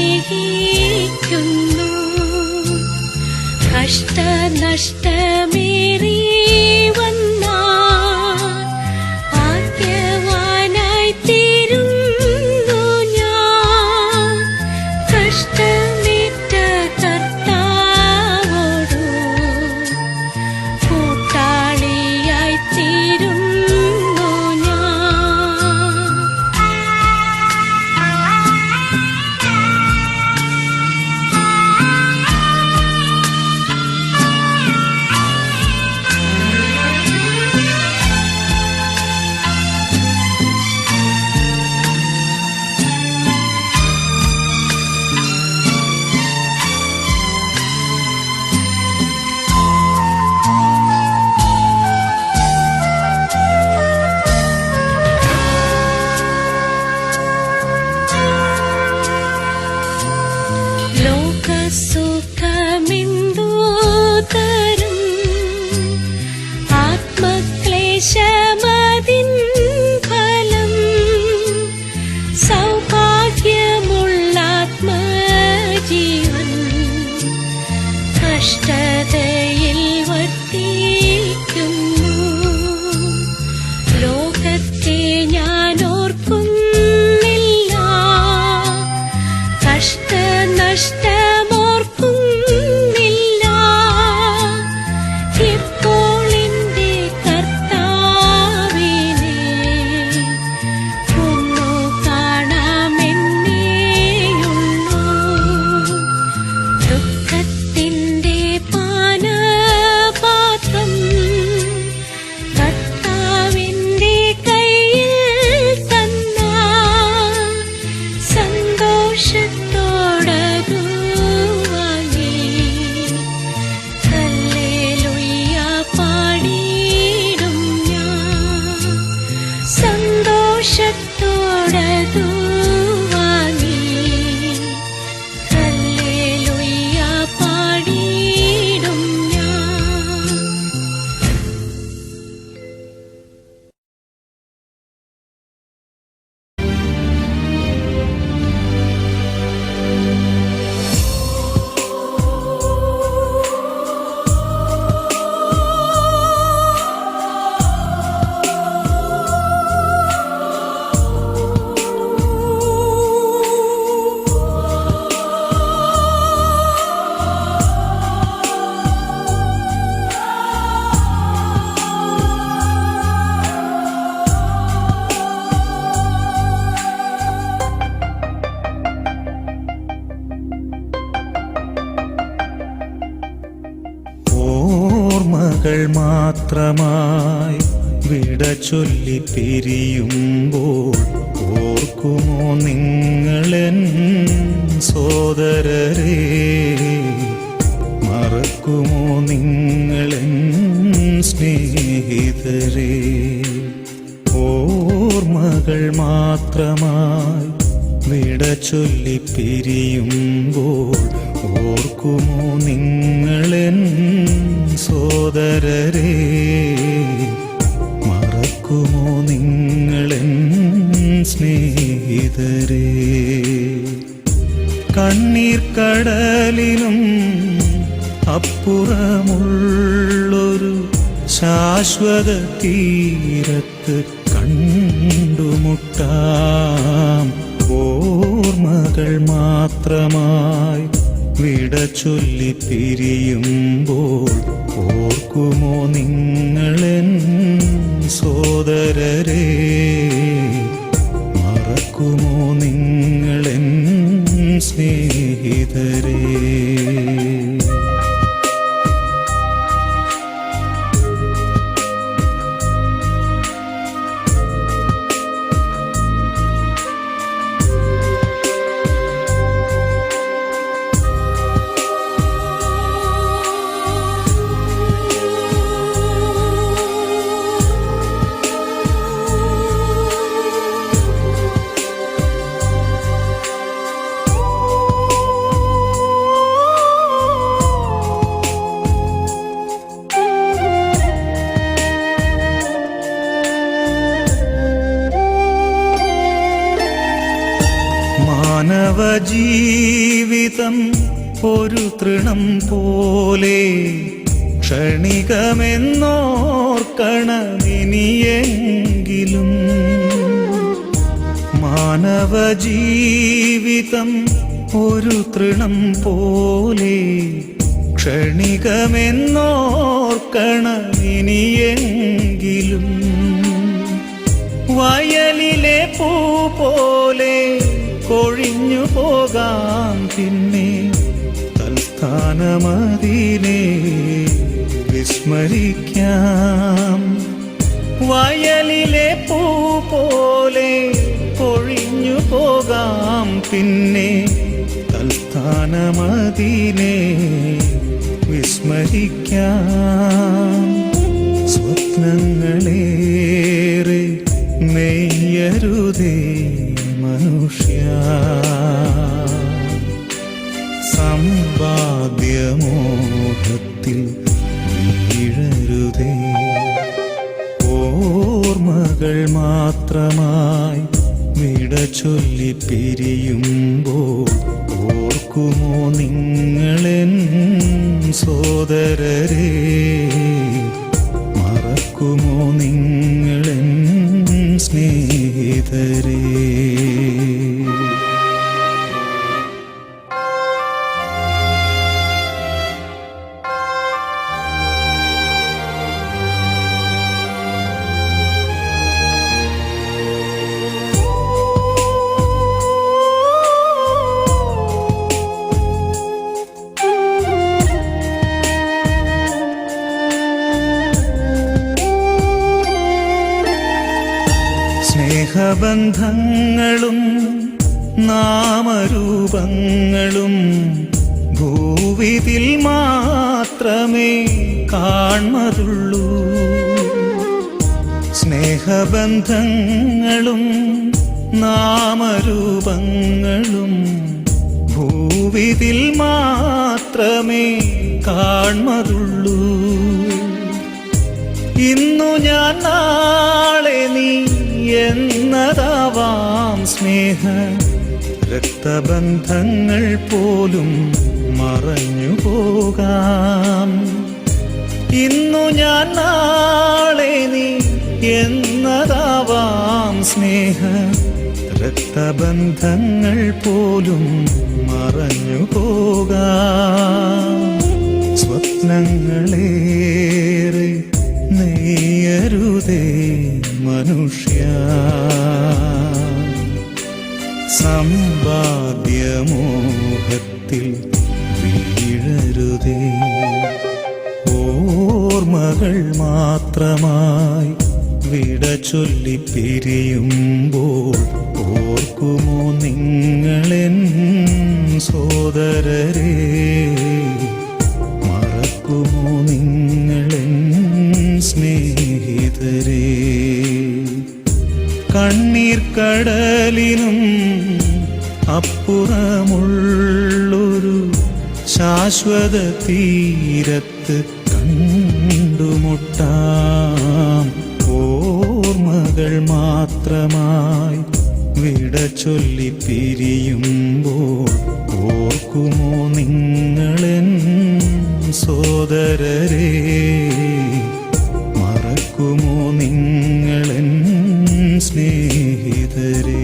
സ്നേഹിക്കുന്നു. കഷ്ടനഷ്ടമേറി വന്നാൽ ഭാഗ്യവാനായി തീരുന്നു ഞാൻ. കഷ്ടമേറ്റ കർത്താവോടു കൂട്ടാളിയായി തീരുന്നു ഞാൻ. ലോകസുഖമെന്തു തരും ആത്മക്ലേശമതിൻ ഫലം. സൗഭാഗ്യമുള്ള ആത്മജീവൻ കഷ്ടതയിൽ വർത്തിക്കുന്നു. ലോകത്തെ ഞാൻ ഓർക്കുന്നില്ല, കഷ്ടനഷ്ടമോർക്കുന്നില്ല. ഇപ്പോൾ എന്റെ കർത്താവിനെ ഒന്നു കാണാമെന്നേയുള്ളൂ. ദുഃഖത്തിന്റെ പാനപാത്രം കർത്താവിന്റെ കയ്യിൽ തന്നാൽ സന്തോഷത്തോടതു വാങ്ങി ഹല്ലേലൂയ പാടിയിടും ഞാൻ. സന്തോഷത്തോടതു വാങ്ങി ഹല്ലേലൂയ പാടിയിടും ഞാൻ. ഓർമ്മകൾ മാത്രമായി വിട ചൊല്ലി പിരിയുമ്പോൾ ഓർക്കുമോ നിങ്ങളെൻ സോദരരെ? മറക്കുമോ നിങ്ങളെൻ സ്നേഹിതരെ? ഓർമ്മകൾ മാത്രമായി വിട ചൊല്ലി പിരിയുമ്പോൾ ഓർക്കുമോ നിങ്ങളെൻ സോദരരെ? മറക്കുമോ നിങ്ങളെൻ സ്നേഹിതരെ? കണ്ണീർ കടലിനും അപ്പുറമുള്ളൊരു ശാശ്വത തീരത്ത് കണ്ടുമുട്ടാം. ഓർമ്മകൾ മാത്രമായി വിട ചൊല്ലി പിരിയുമ്പോൾ ഓർക്കുമോ നിങ്ങളെൻ സോദരരെ? മറക്കുമോ നിങ്ങളെൻ സ്നേഹിതരെ? ജീവിതം ഒരു തൃണം പോലെ ക്ഷണികമെന്നോർക്കണമിനിയെങ്കിലും. മാനവജീവിതം ഒരു തൃണം പോലെ ക്ഷണികമെന്നോർക്കണമിനിയെങ്കിലും. വയലിലെ പൂ പോലെ കൊഴിഞ്ഞു പോകാം പിന്നെ തൽസ്ഥാനമതിനെ വിസ്മരിക്കാം. വയലിലെ പൂ പോലെ കൊഴിഞ്ഞു പോകാം പിന്നെ തൽസ്ഥാനമതിനെ വിസ്മരിക്കാം. സ്വപ്നങ്ങളേറെ നെയ്യരുതേ മനുഷ്യ, സമ്പാദ്യമോഹത്തിൽ വീഴരുതേ. ഓർമ്മകൾ മാത്രമായി വിട ചൊല്ലി പിരിയുമ്പോൾ ഓർക്കുമോ നിങ്ങളെൻ സോദരരെ, മറക്കുമോ നിങ്ങളെൻ സ്നേഹിതരേ. സ്നേഹബന്ധങ്ങളും നാമരൂപങ്ങളും ഭൂവിതിൽ മാത്രമേ കാൺമതുള്ളൂ. സ്നേഹബന്ധങ്ങളും നാമരൂപങ്ങളും ഭൂവിതിൽ മാത്രമേ കാൺമതുള്ളൂ. ഇന്നു ഞാൻ നാളെ നീ എന്നതാവാം സ്നേഹ രക്തബന്ധങ്ങൾ പോലും മറഞ്ഞു പോകാം. ഇന്നു ഞാൻ നാളെ നീ എന്നതാവാം സ്നേഹ രക്തബന്ധങ്ങൾ പോലും മറഞ്ഞു പോകാം. സ്വപ്നങ്ങളേറെ നെയ്യരുതേ മനുഷ്യ, സമ്പാദ്യമോഹത്തിൽ വീഴരുതേ. ഓർമ്മകൾ മാത്രമായി വിട ചൊല്ലി പിരിയുമ്പോൾ ഓർക്കുമോ നിങ്ങളെൻ സോദരരെ, മറക്കുമോ നിങ്ങളെൻ സ്നേഹിതരേ. കണ്ണീർ കടലിനും അപ്പുറമുള്ളൊരു ശാശ്വത തീരത്ത് കണ്ടുമുട്ടാം. ഓർമ്മകൾ മാത്രമായി വിട ചൊല്ലി പിരിയുമ്പോൾ ഓർക്കുമോ നിങ്ങളെൻ സോദരരെ, മറക്കുമോ നിങ്ങളെൻ സ്നേഹിതരേ.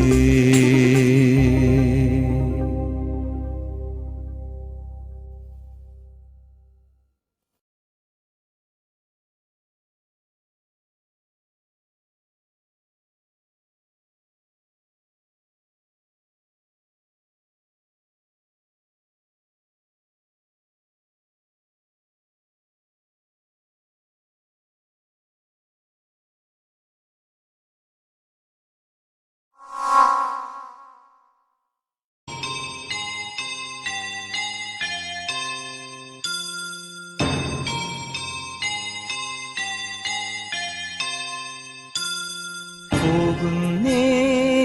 പോകുന്നേ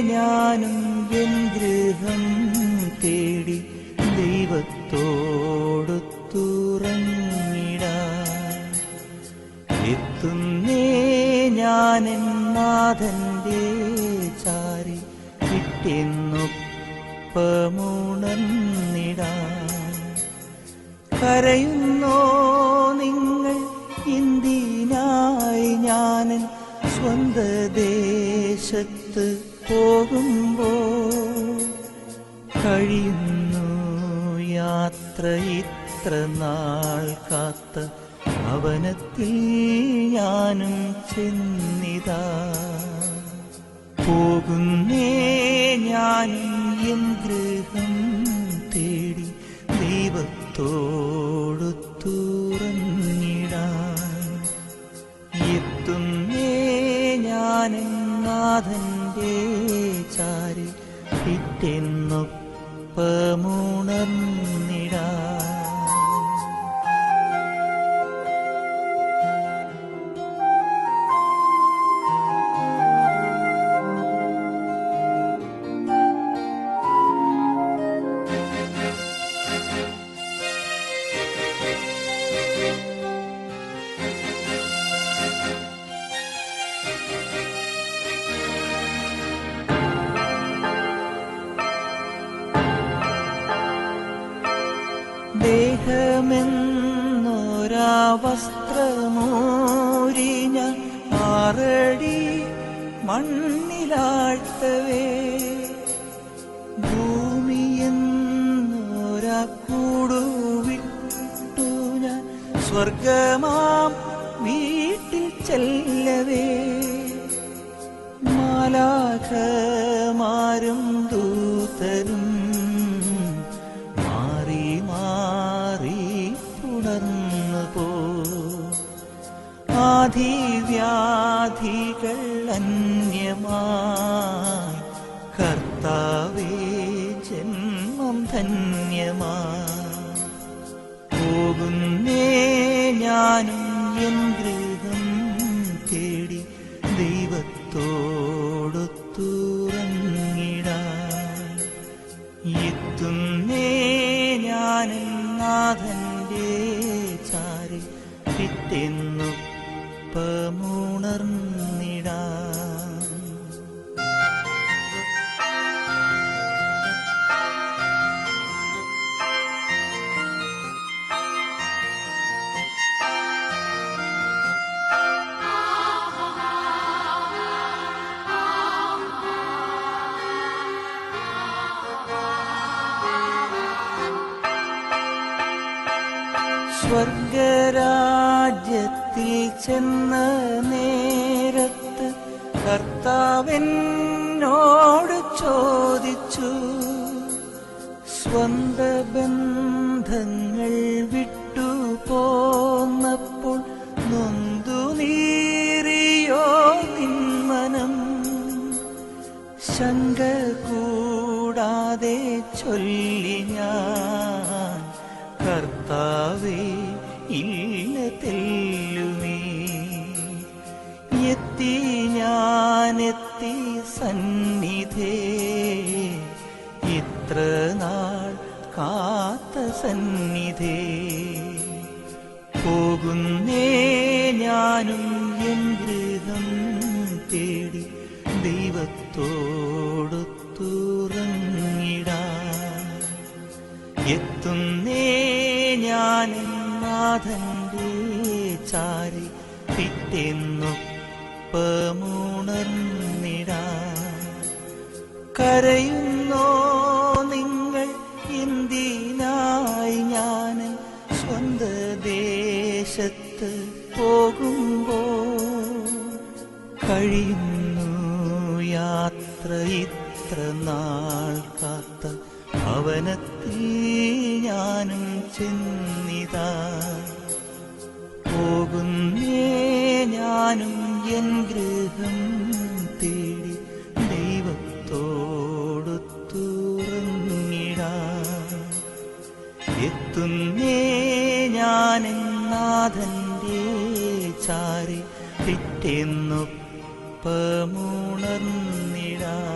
ഞാനും എൻ ഗൃഹം തേടി ദൈവത്തോടൊത്തുറങ്ങിടാൻ. എത്തുന്നേ ഞാനെൻ നാഥന്റെ ചാരി കിട്ടിയെന്നൊപ്പമുണർന്നിടാൻ. കരയുന്നോ നിങ്ങൾ ഇന്ത്യനായി ഞാനൻ സ്വന്ത ദേശത്ത് പോകുമ്പോൾ കഴിയുന്നു യാത്ര ഇത്ര നാൾ കാത്ത ഭവനത്തിൽ ഞാനും ചെന്നിതാ പോകുന്നേ ഞാനും എൻ ഗൃഹം തേടി ദൈവത്തോടു തുറന്നിടാൻ എത്തുന്നേ ഞാനും നാഥന്റെ ചാരി പിറ്റെന്നൊപ്പമുണർന്നിടാൻ ദേഹമെന്നൊരാ വസ്ത്രമോരിഞ്ഞ ആറടി മണ്ണിലാഴ്ത്തവേ ഭൂമിയെന്നൊരാ കൂടുവിട്ടു ഞാൻ സ്വർഗമാം വീട്ടിൽ ചെല്ലവേ മാലാഖമാരും ദൂതരും ആധിവ്യാധികൾ അന്യമായി കർത്താവേ ജന്മം ധന്യമായി പോകുന്നേ ഞാനും എൻ ഗൃഹം തേടി ദൈവത്തോടു തുറന്നിടാൻ എത്തുന്നേ ഞാനും നാഥന്റെ ചാരി പിറ്റെന്നൊപ്പമുണർന്നിടാൻ സ്വർഗരാജ്യത്തിൽ ചെന്ന നേരത്ത് കർത്താവെന്നോട് ചോദിച്ചു സ്വന്ത ബന്ധങ്ങൾ വിട്ടു പോന്നപ്പോൾ നൊന്തു നീറിയോ നിന്മനം ശങ്ക കൂടാതെ ചൊല്ലി ഞാൻ കർത്താവേ ഇല്ല തെല്ലുമേ എത്തി ഞാനെത്തി സന്നിധേ ഇത്ര നാൾ കാത്ത സന്നിധേ പോകുന്നേ ഞാനും എൻ ഗൃഹം തേടി ദൈവത്തോടു തുറന്നിടാൻ എത്തുന്നേ ഞാൻ നാഥന്റെ ചാരി പിറ്റെന്നൊപ്പമുണർന്നിടാൻ കരയുന്നോ നിങ്ങൾ എന്തിനായി ഞാൻ സ്വന്ത ദേശത്ത് പോകുമ്പോൾ കഴിയുന്നു യാത്ര ഇത്ര നാൾ കാത്ത ഭവനത്തിൽ ഞാനും ചെന്നിതാ പോകുന്നേ ഞാനും എൻ ഗൃഹം തേടി ദൈവത്തോടു തുറന്നിടാൻ എത്തുന്നേ ഞാൻ നാഥന്റെ ചാരി പിറ്റെന്നൊപ്പമുണർന്നിടാൻ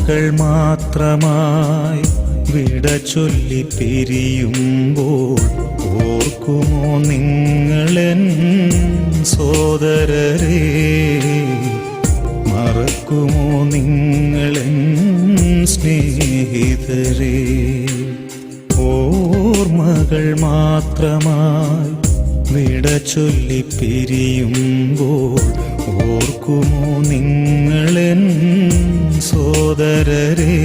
ഓർമ്മകൾ മാത്രമായി വിട ചൊല്ലി പിരിയുമ്പോൾ ഓർക്കുമോ നിങ്ങളെൻ സോദരരെ? മറക്കുമോ നിങ്ങളെൻ സ്നേഹിതരെ? ഓർമ്മകൾ മാത്രമായി വിട ചൊല്ലി പിരിയുമ്പോൾ ഓർക്കുമോ നിങ്ങളെൻ സോദരരെ?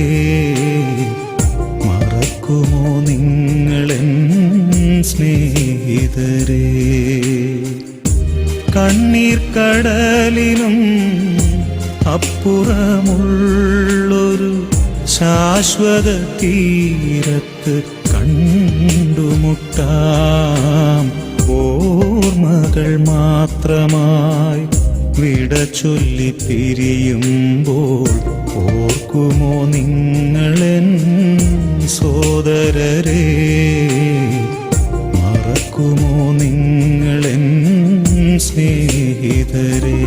മറക്കുമോ നിങ്ങളെൻ സ്നേഹിതരെ? കണ്ണീർ കടലിനും അപ്പുറമുള്ളൊരു ശാശ്വത തീരത്ത് കണ്ടുമുട്ടാം. ഓർമ്മകൾ മാത്രമായി വിട ചൊല്ലി പിരിയുമ്പോൾ ഓർക്കുമോ നിങ്ങളെൻ സോദരരെ? മറക്കുമോ നിങ്ങളെൻ സ്നേഹിതരെ?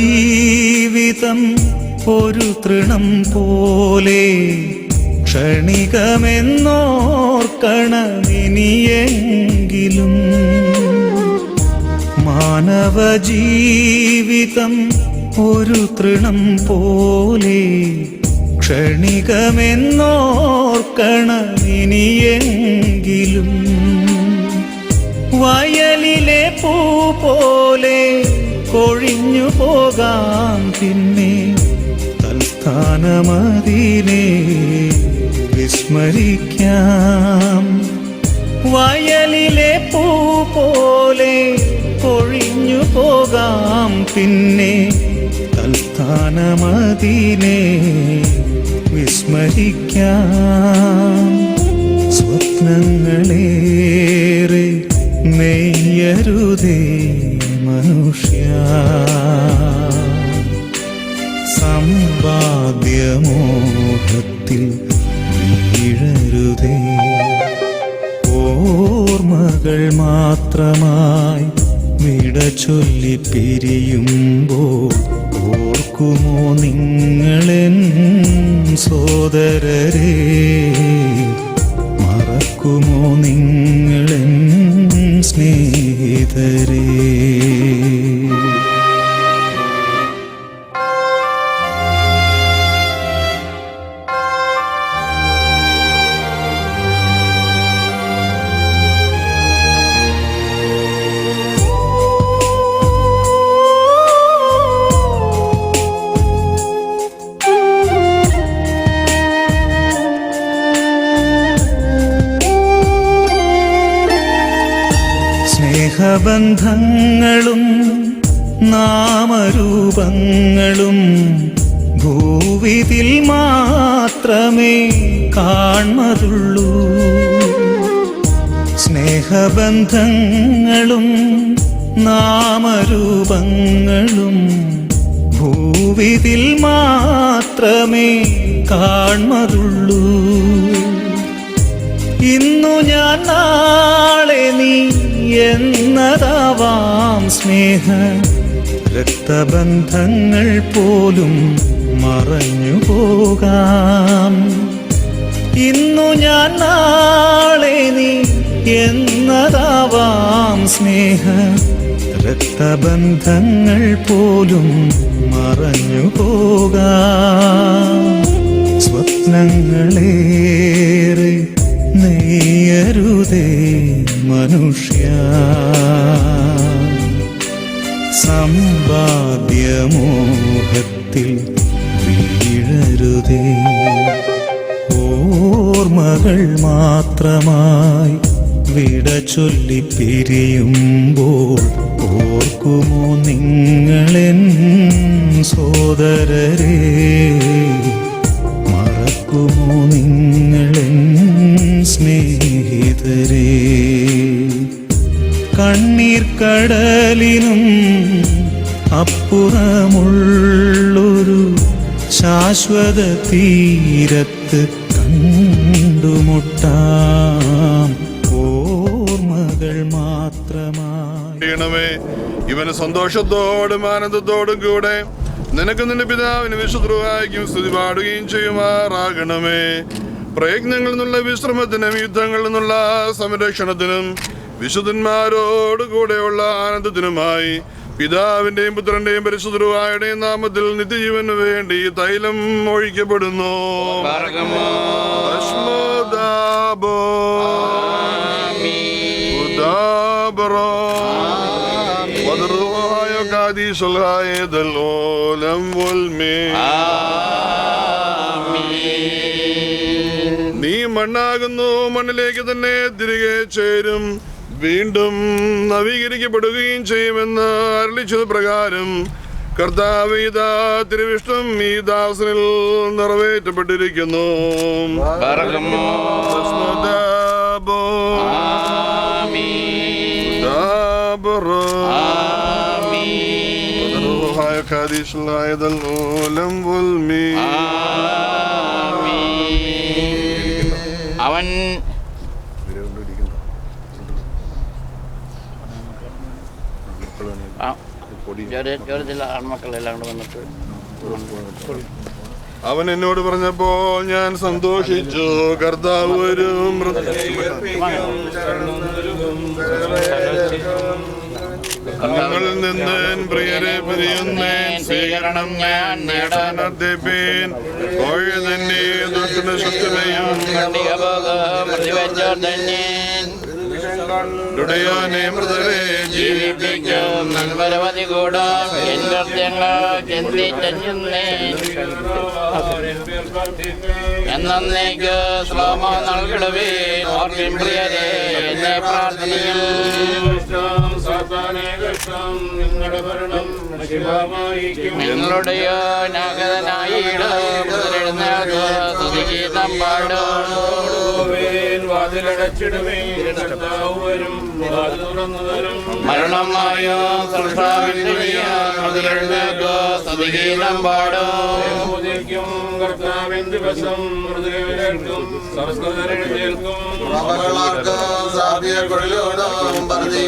മാനവജീവിതം ഒരു തൃണം പോലെ ക്ഷണികമെന്നോർക്കണമിനിയെങ്കിലും. മാനവജീവിതം ഒരു തൃണം പോലെ ക്ഷണികമെന്നോർക്കണമിനിയെങ്കിലും. വയലിലെ പൂ പോലെ കൊഴിഞ്ഞു പോകാം പിന്നെ തൽസ്ഥാനമതിനെ വിസ്മരിക്കാം. വയലിലെ പൂ പോലെ കൊഴിഞ്ഞു പോകാം പിന്നെ തൽസ്ഥാനമതിനെ വിസ്മരിക്കാം. സ്വപ്നങ്ങളേറെ നെയ്യരുതേ മനുഷ്യ, സമ്പാദ്യമോഹത്തിൽ വീഴരുതേ. ഓർമ്മകൾ മാത്രമായി വിട ചൊല്ലി പിരിയുമ്പോൾ ഓർക്കുമോ നിങ്ങളെൻ സോദരരെ? മറക്കുമോ നിങ്ങളെൻ സ്നേഹിതരെ? സ്നേഹബന്ധങ്ങളും നാമരൂപങ്ങളും ഭൂവിതിൽ മാത്രമേ കാൺമതുള്ളൂ. സ്നേഹബന്ധങ്ങളും നാമരൂപങ്ങളും ഭൂവിതിൽ മാത്രമേ കാൺമതുള്ളൂ. ഇന്നു ഞാൻ നാളെ നീ എന്നതാവാം സ്നേഹ രക്തബന്ധങ്ങൾ പോലും മറഞ്ഞു പോകാം. ഇന്നു ഞാൻ നാളെ നീ എന്നതാവാം സ്നേഹ രക്തബന്ധങ്ങൾ പോലും മറഞ്ഞു പോകാം. സ്വപ്നങ്ങളേറെ നെയ്യരുതേ മനുഷ്യ, സമ്പാദ്യമോഹത്തിൽ വീഴരുതേ. ഓർമ്മ ഓർമ്മകൾ മാത്രമായി വിട ചൊല്ലി പിരിയുമ്പോൾ ഓർക്കുമോ നിങ്ങളെൻ സോദരരെ, മറക്കുമോ നിങ്ങളെൻ സ്നേഹിതരെ. കണ്ണീർ കടലിനും അപ്പുറമുള്ളൊരു ശാശ്വത തീരത്ത് കണ്ടുമുട്ടാം ഓർമ്മകൾ മാത്രമായി. ഇവന് സന്തോഷത്തോടും ആനന്ദത്തോടും കൂടെ നിനക്ക് നിന്റെ പിതാവിന് വിശുദ്ധവായിക്കും സ്തുതി പാടുകയും ചെയ്യുമാറാകണമേ. പ്രയത്നങ്ങളിൽ നിന്നുള്ള വിശ്രമത്തിനും യുദ്ധങ്ങളിൽ നിന്നുള്ള സംരക്ഷണത്തിനും വിശുദ്ധന്മാരോടുകൂടെയുള്ള ആനന്ദത്തിനുമായി പിതാവിന്റെയും പുത്രന്റെയും പരിശുദ്ധരുവായുടെയും നാമത്തിൽ നിത്യജീവന് വേണ്ടി തൈലം ഒഴിക്കപ്പെടുന്നു. നീ മണ്ണാകുന്നു, മണ്ണിലേക്ക് തന്നെ തിരികെ ചേരും, വീണ്ടും നവീകരിക്കപ്പെടുകയും ചെയ്യുമെന്ന് അരുളിച്ചത് പ്രകാരം കർത്താവ് ഇതാ തിരുവിഷ്ടം ഈ ദാസനിൽ നിറവേറ്റപ്പെട്ടിരിക്കുന്നു. അവൻ ആൺമക്കളെല്ലാം കൂടെ വന്നിട്ട് അവൻ എന്നോട് പറഞ്ഞപ്പോ ഞാൻ സന്തോഷിച്ചു. കർത്താവ് വരും, ഞങ്ങളിൽ നിന്ന് പ്രിയരെ പിരിയുന്നേൻ, സ്വീകരണം ഞാൻ നേടാനർദ്ധിപ്പീൻ. കോഴ തന്നെ ദുഷ്ടന ശുദ്ധമയും മൃതരെ ജീവിപ്പിക്കും നന്മരവധി കൂടാം എൻ കൃത്യങ്ങൾ ചിന്തിച്ചെന്നേൻ. എന്നേക്ക് ശ്ലോമ നൽകിടവേ ഓർമ്മിൻ പ്രിയരെ എന്നെ പ്രാർത്ഥനയും. നിങ്ങളുടെയോ നാഗതനായിടം സ്തുതിഗീതം പാടും. മരണമായോ സ്തുതിഗീതം പാടും. നമ്മുടെ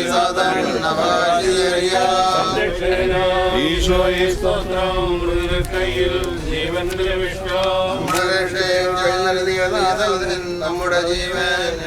ജീവൻ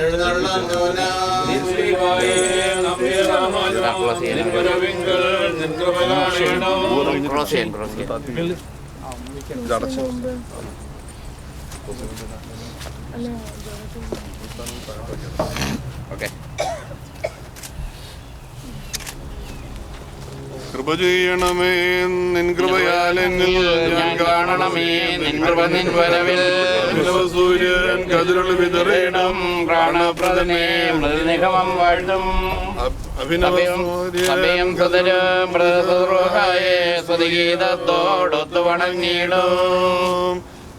കൃപ ചെയ്യണമേ, നിൻ കൃപയാൽ എന്നിൽ ഞാൻ കാണണമേ. നിൻ കൃപ നിൻ വരവിൽ സൂര്യൻ കതിരുളി വിതറിയിടും. പ്രാണപ്രദമേ മൃദുനിഗമം വാഴ്ത്തും. അഭിനവം സുതരും മൃദുഹായേ സ്തുതിഗീതത്തോടൊത്തു വണങ്ങിയിടും.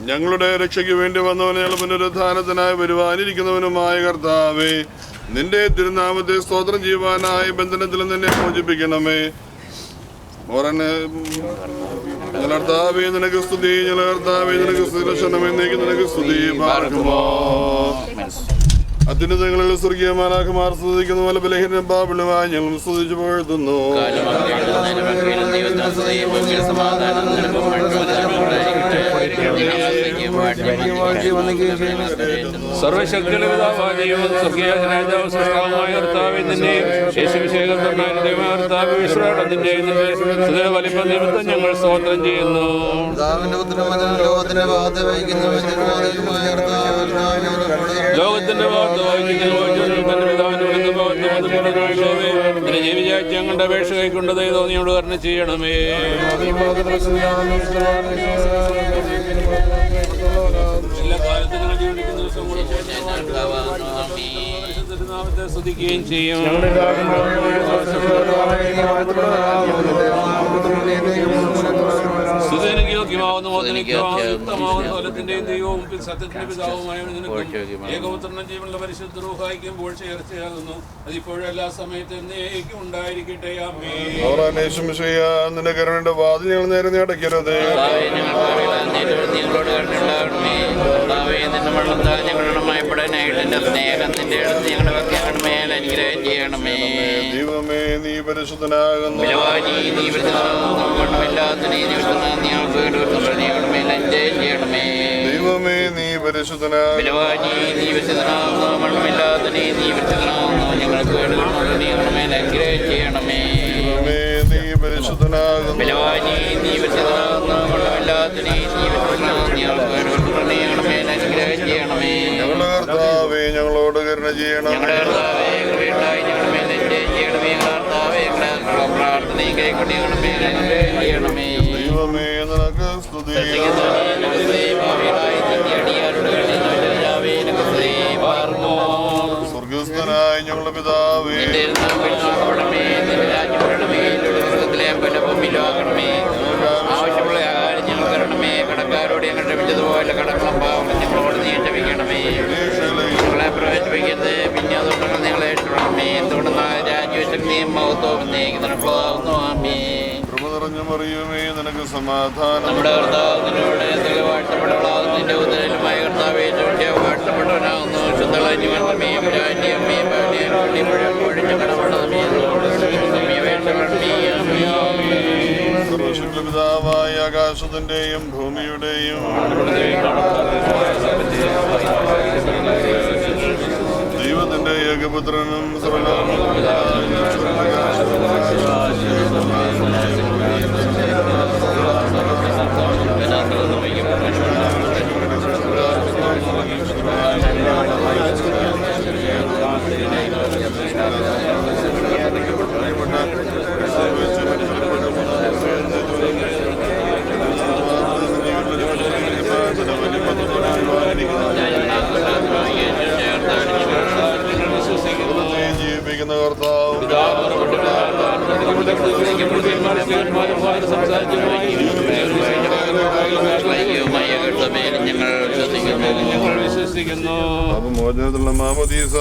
ഞങ്ങളുടെ രക്ഷയ്ക്ക് വേണ്ടി വന്നവനെ പുനരുദ്ധാനത്തിനായി വരുവാനിരിക്കുന്നവനുമായ കർത്താവേ, നിന്റെ തിരുനാമത്തെ സ്തോത്രം ചെയ്യുവാനായി ബന്ധനത്തിൽ നിന്നെ മോചിപ്പിക്കണമേ. കർത്താവേ നിനക്ക് സ്തുതി, കർത്താവേ നിനക്ക് സ്തുതി, നിനക്ക് സ്തുതി. അത്യുന്നതങ്ങളിൽ സ്വർഗീയ മാലാഖമാർ സ്തുതിക്കുന്ന പോലെ ബലഹീനം പാപിളുമായി ഞങ്ങൾ സ്തുതിച്ചു പുകഴ്ത്തുന്നു. സർവശക്തിയുടെ പിതാവായ ദൈവം, സ്വർഗീയനായ സൃഷ്ടാവുമായ കർത്താവേ, നിന്നെ നിന്റെ വലിപ്പം നിമിത്തം ഞങ്ങൾ സ്തോത്രം ചെയ്യുന്നു. ലോകത്തിന്റെ ജീവിച്ചാഴ്ച ഞങ്ങളുടെ അപേക്ഷ കൈക്കൊണ്ട് തോന്നിയോട് കരുണ ചെയ്യണമേ. എല്ലാ കാലത്തും നാമത്തെ സ്തുതിക്കുകയും ചെയ്യും. യോഗ്യമാവുന്ന ദൈവവും സത്യത്തിന്റെ പിതാവുമായ ഏകപുത്രനും ജീവനുള്ള പരിശുദ്ധ റൂഹായിക്കും ചേർച്ചയാകുന്നു. അതിപ്പോഴും എല്ലാ സമയത്തും എന്നേക്കും ഉണ്ടായിരിക്കട്ടെ. ആമേൻ. നിന്റെ കരുണയുടെ വാതിൽ ഞങ്ങൾ നേരെ അടയ്ക്കരുത്. ദൈവമേ നീ പരിശുദ്ധനാകുന്നു. ദൈവമേ നീ പരിശുദ്ധനാകുന്നു. ഞങ്ങളുടെ കർത്താവേ ഞങ്ങളോട് കരുണ ചെയ്യണം. ദൈവമേ നിനക്ക് സ്തുതി. സ്വർഗസ്ഥനായ ഞങ്ങളുടെ പിതാവേ ആവശ്യമുള്ള ആഹാരം ഞങ്ങൾ തരണമേ. കടക്കാരോട് ഞങ്ങൾ ക്ഷമിച്ചതുപോലെ കടങ്ങളും പാവങ്ങളും ഞങ്ങളോട് നീ ക്ഷമിക്കണമേ. ഞങ്ങളെ പ്രവേശിപ്പിക്കരുത്, പിന്നെ അതുകൊണ്ട് ഞങ്ങളെ ഇഷ്ടപ്പെടണമേ. എന്തുകൊണ്ട് രാജ്യശക്തിയും മഹത്വവും നിനക്കുള്ളതാകുന്നു. ആമേൻ. കൃപ നിറഞ്ഞ മറിയമേ നിനക്ക് സമാധാനം. നമ്മുടെ കർത്താവ് നിന്നോട് വാഴ്ത്തപ്പെട്ടവളാകുന്നു. നിന്റെ ഉദരലുമായ കർത്താവേ വാഴ്ത്തപ്പെട്ടവനാകുന്നു. ശുദ്ധളഞ്ഞുമേ സർവശക്തപിതാവായ ആകാശത്തിന്റെയും ഭൂമിയുടെയും ദൈവത്തിന്റെ ഏകപുത്രനും ജീവിക്കുന്ന കർത്താവ് ഞങ്ങൾ വിശ്വസിക്കുന്നു. മോചനത്തിലുള്ള മാമോദീസ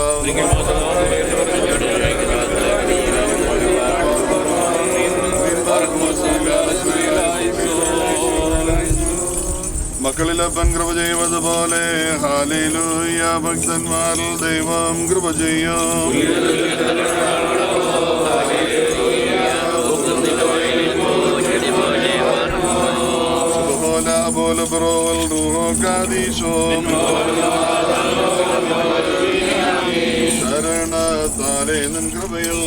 മക്കളിലപ്പൻ കൃപ ചെയ്യുന്നതുപോലെ ഹല്ലേലൂയ. ഭക്തന്മാരിൽ ദൈവം കൃപ ചെയ്യും. ശരണത്താലേ നിൻ കൃപയിൽ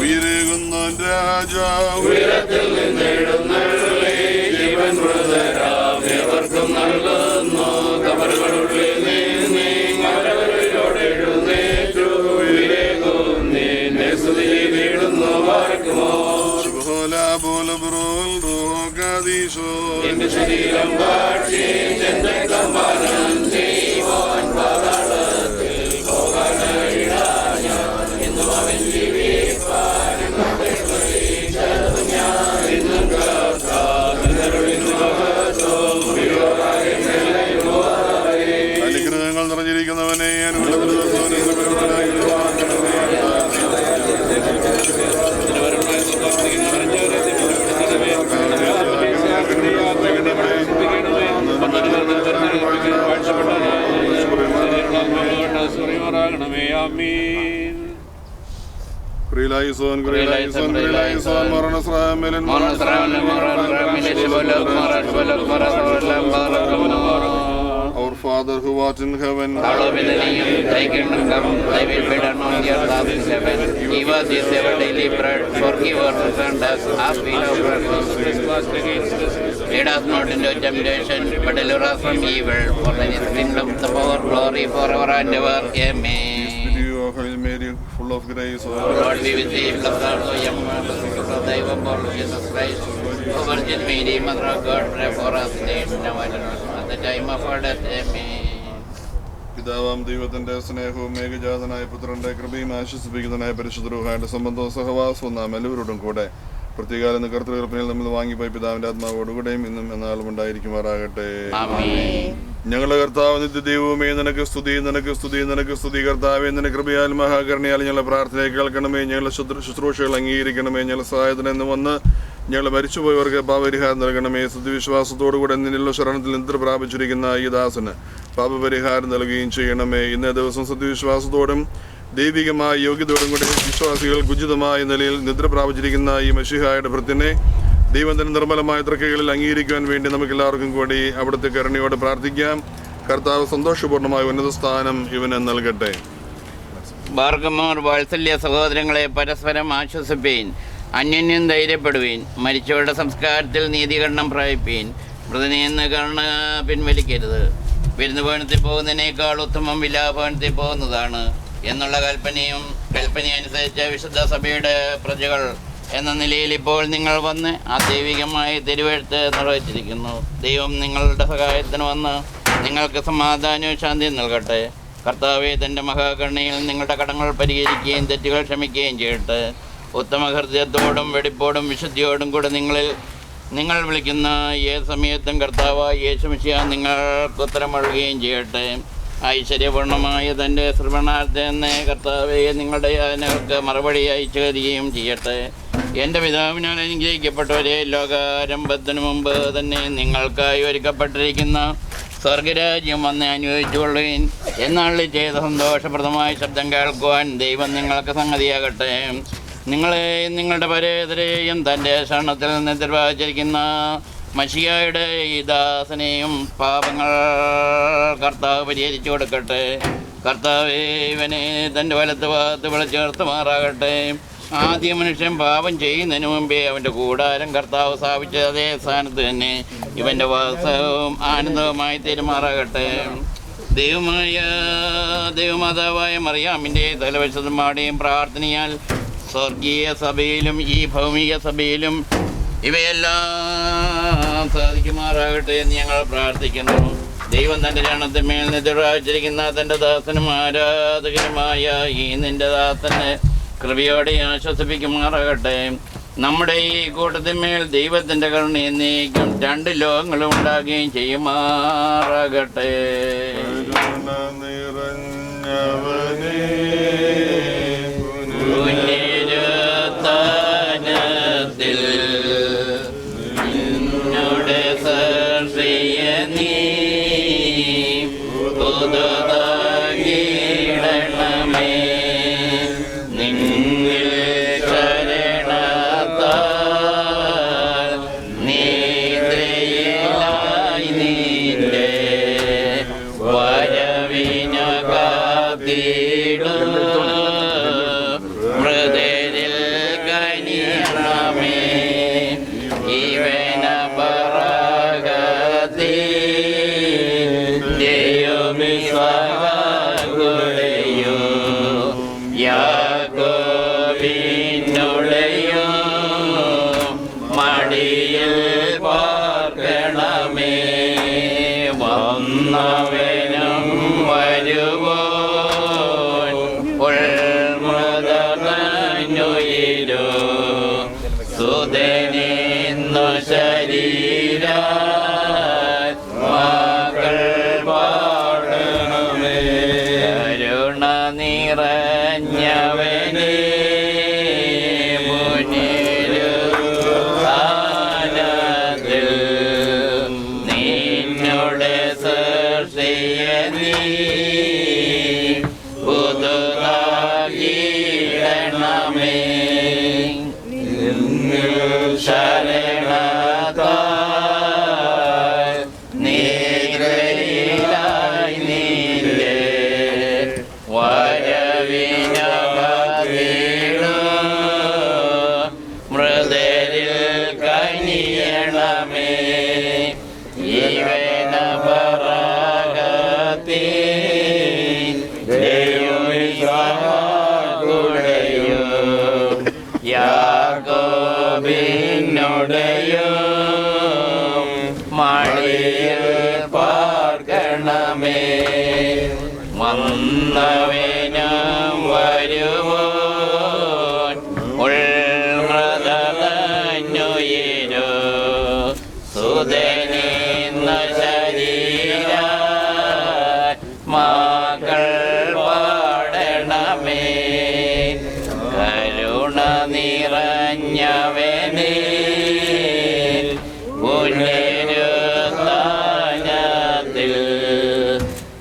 ഉയരുന്ന രാജാവ് ഉയരത്തിൽ നിന്നെഴുന്നള്ളി ജീവൻ മൃതരാവർക്കും നൽകുന്നു. കബറുകളുള്ളിൽ നീങ്ങി അവരവരോട് എഴുന്നേറ്റു സ്തുതി വീടുന്നു. വാർക്കുമോ എന്റെ ശരീരം കാട്ടി ചെന്തം ചെയ്യുവാൻ പാതാളത്തിൽ പോകാനിട എന്നും അവൻ ജീവിപ്പാൻ അനുഗ്രഹങ്ങൾ നിറഞ്ഞിരിക്കുന്നവനെ Our Father who art in heaven, hallowed be the name. Thy kingdom come, thy will be done on earth as in heaven. Give us this our daily bread. Forgive our trespasses as we forgive our trespasses. Lead us not into temptation, but deliver us from evil. For thine is the kingdom, the power, glory forever and ever. Amen. O Hail Mary, full of grace, O Lord be with thee, blessed art thou among women, blessed thy womb, O Lord Jesus Christ. O Virgin Mary, Mother of God, pray for us sinners, now and at the time of our death. Amen. പിതാവാം ദൈവത്തിന്റെ സ്നേഹവും ഏകജാതനായ പുത്രന്റെ കൃപയും ആശ്വസിപ്പിക്കുന്നതിനായ പരിശുദ്ധ റൂഹായുടെ സംബന്ധവും സഹവാസവും നാം എല്ലാവരോടും കൂടെ പ്രത്യേകാല കർത്തൃകൽപ്പനയിൽ നമ്മൾ വാങ്ങിപ്പോയി പിതാവിന്റെ ആത്മാവോടുകൂടെയും ഇന്നും എന്നാളും ഉണ്ടായിരിക്കുമാറാകട്ടെ. ഞങ്ങളുടെ കർത്താവ് നിത്യദൈവമേ, നിനക്ക് സ്തുതി, നിനക്ക് സ്തുതി, നിനക്ക് സ്തുതി. കർത്താവേ, നിന്റെ കൃപയാൽ മഹാകരുണയാൽ ഞങ്ങളുടെ പ്രാർത്ഥനയെ കേൾക്കണമേ, ഞങ്ങളുടെ ശുശ്രൂഷകൾ അംഗീകരിക്കണമേ. ഞങ്ങളുടെ സഹായത്തിന് എന്ന് വന്ന് ഞങ്ങൾ മരിച്ചുപോയവർക്ക് പാപപരിഹാരം നൽകണമേ. ശുദ്ധിവിശ്വാസത്തോടുകൂടെ നിന്നുള്ള ശരണത്തിൽ നിദ്ര പ്രാപിച്ചിരിക്കുന്ന ഈ ദാസന് പാപപരിഹാരം നൽകുകയും ചെയ്യണമേ. ഇന്നേ ദിവസം സത്യവിശ്വാസത്തോടും ദൈവികമായ യോഗ്യതയോടും കൂടി വിശ്വാസികൾക്ക് ഉചിതമായ നിലയിൽ നിദ്ര പ്രാപിച്ചിരിക്കുന്ന ഈ മശിഹായുടെ ഭൃത്യനെ ദൈവത്തിന്റെ നിർമ്മലമായ തൃക്കൈകളിൽ അംഗീകരിക്കുവാൻ വേണ്ടി നമുക്ക് എല്ലാവർക്കും കൂടി അവിടുത്തെ കരുണയോടെ പ്രാർത്ഥിക്കാം. കർത്താവ് സന്തോഷപൂർണ്ണമായ ഉന്നത സ്ഥാനം ഇവന് നൽകട്ടെ. ഭാർഗവന്മാർ, വാത്സല്യ സഹോദരങ്ങളെ, പരസ്പരം ആശ്വസിപ്പീൻ, അന്യോന്യം ധൈര്യപ്പെടുവീൻ. മരിച്ചവരുടെ സംസ്കാരത്തിൽ നീതീകരണം പ്രാപിപ്പീൻ. മൃതനെ എന്ന് കരുണ പിൻവലിക്കരുത്. വിരുന്നുഭവനത്തിൽ പോകുന്നതിനേക്കാൾ ഉത്തമം വിലാഭവനത്തിൽ പോകുന്നതാണ് എന്നുള്ള കൽപ്പനയനുസരിച്ച് വിശുദ്ധ സഭയുടെ പ്രജകൾ എന്ന നിലയിൽ ഇപ്പോൾ നിങ്ങൾ വന്ന് ആ ദൈവികമായ തിരുവെഴുത്ത് നിർവഹിച്ചിരിക്കുന്നു. ദൈവം നിങ്ങളുടെ സഹായത്തിന് വന്ന് നിങ്ങൾക്ക് സമാധാനവും ശാന്തിയും നൽകട്ടെ. കർത്താവെ, തൻ്റെ മഹാകരുണയിൽ നിങ്ങളുടെ കടങ്ങൾ പരിഹരിക്കുകയും തെറ്റുകൾ ക്ഷമിക്കുകയും ചെയ്യട്ടെ. ഉത്തമ ഹൃദയത്തോടും വെടിപ്പോടും വിശുദ്ധിയോടും കൂടെ നിങ്ങൾ വിളിക്കുന്ന ഏത് സമയത്തും കർത്താവായ യേശുമിശിഹാ നിങ്ങൾക്ക് ഉത്തരമൊഴുകുകയും ചെയ്യട്ടെ. ഐശ്വര്യപൂർണമായ തൻ്റെ ശ്രവണാർത്ഥെന്ന് കർത്താവെ നിങ്ങളുടെ യാതനകൾക്ക് മറുപടി അയച്ചു തരികയും ചെയ്യട്ടെ. എൻ്റെ പിതാവിനാൽ അനുഗ്രഹിക്കപ്പെട്ടവരെ, ലോകാരംഭത്തിനു മുമ്പ് തന്നെ നിങ്ങൾക്കായി ഒരുക്കപ്പെട്ടിരിക്കുന്ന സ്വർഗരാജ്യം വന്ന് അനുഭവിച്ചുകൊള്ളുകയും എന്നാളിൽ ചെയ്ത സന്തോഷപ്രദമായ ശബ്ദം കേൾക്കുവാൻ ദൈവം നിങ്ങൾക്ക് സംഗതിയാകട്ടെ. നിങ്ങളെയും നിങ്ങളുടെ പരേതരെയും തൻ്റെ ശരണത്തിൽ നിന്ന് നിർവഹിച്ചിരിക്കുന്ന മശിഹായുടെ ഈ ദാസനെയും പാപങ്ങൾ കർത്താവ് പരിഹരിച്ചു കൊടുക്കട്ടെ. കർത്താവേ, ഇവനെ തൻ്റെ വലത്ത് ഭാഗത്ത് വിളിച്ചേർത്തുമാറാകട്ടെ. ആദ്യ മനുഷ്യൻ പാപം ചെയ്യുന്നതിന് മുമ്പേ അവൻ്റെ കൂടാരം കർത്താവ് സ്ഥാപിച്ച അതേ സ്ഥാനത്ത് തന്നെ ഇവൻ്റെ വാസവും ആനന്ദവുമായി തീരുമാറാകട്ടെ. ദൈവമാതാവായ മറിയാമിൻ്റെ തലവശതമാടെയും പ്രാർത്ഥനയാൽ സ്വർഗീയ സഭയിലും ഈ ഭൗമിക സഭയിലും ഇവയെല്ലാം സാധിക്കുമാറാകട്ടെ എന്ന് ഞങ്ങൾ പ്രാർത്ഥിക്കുന്നു. ദൈവം തൻ്റെ രണത്തിന്മേൽ നിർവഹിച്ചിരിക്കുന്ന തൻ്റെ ദാസനും ആരാധകനുമായ ഈ നിന്റെ ദാസനെ കൃപയോടെ ആശ്വസിപ്പിക്കുമാറാകട്ടെ. നമ്മുടെ ഈ കൂട്ടത്തിന്മേൽ ദൈവത്തിൻ്റെ കരുണ എന്നേക്കും രണ്ട് ലോകങ്ങളും ഉണ്ടാകുകയും ചെയ്യുമാറാകട്ടെ. Amen. നവീനം വരുവോൻ ഉൾമൃതനുയിരോ സുതനിന്ന ശരീര മക്കൾ പാടണമേ കരുണ നിറഞ്ഞവനേ പുനരുത്ഥാനത്തിൽ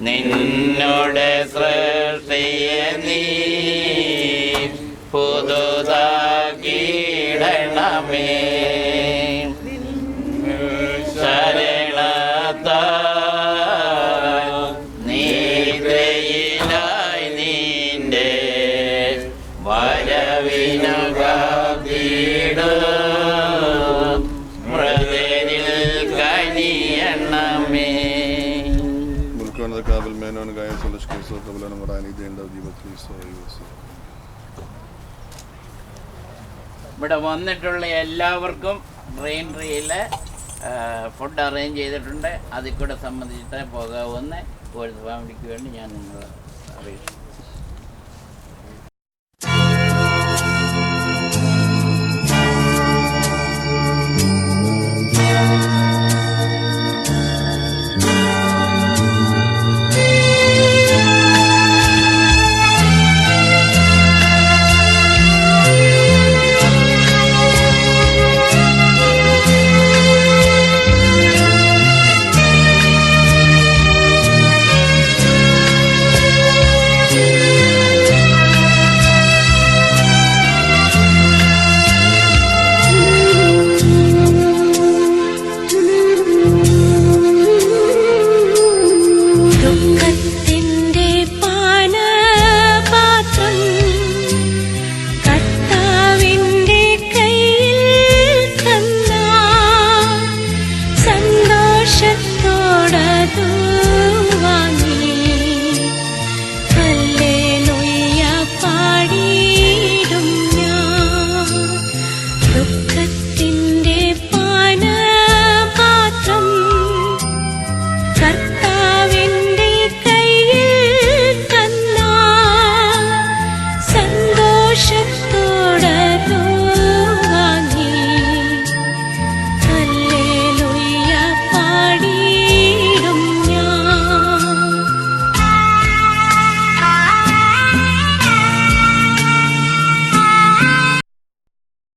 നിന്നോട് സൃഷ്ടിയെ നീ പുതുതാക്കിയിടണമേ ശരണത്താൽ നീതിയിലായി നിന്റെ വരവിനു കാത്തിടും മൃദനിൽ കനിയണമേ. ഇവിടെ വന്നിട്ടുള്ള എല്ലാവർക്കും റെയിൻട്രിയിൽ ഫുഡ് അറേഞ്ച് ചെയ്തിട്ടുണ്ട്. അതിൽ കൂടെ സംബന്ധിച്ചിട്ട് പോകാവുന്ന ഒരു ഫാമിലിക്ക് വേണ്ടി ഞാൻ നിങ്ങളെ അറിയിച്ചു.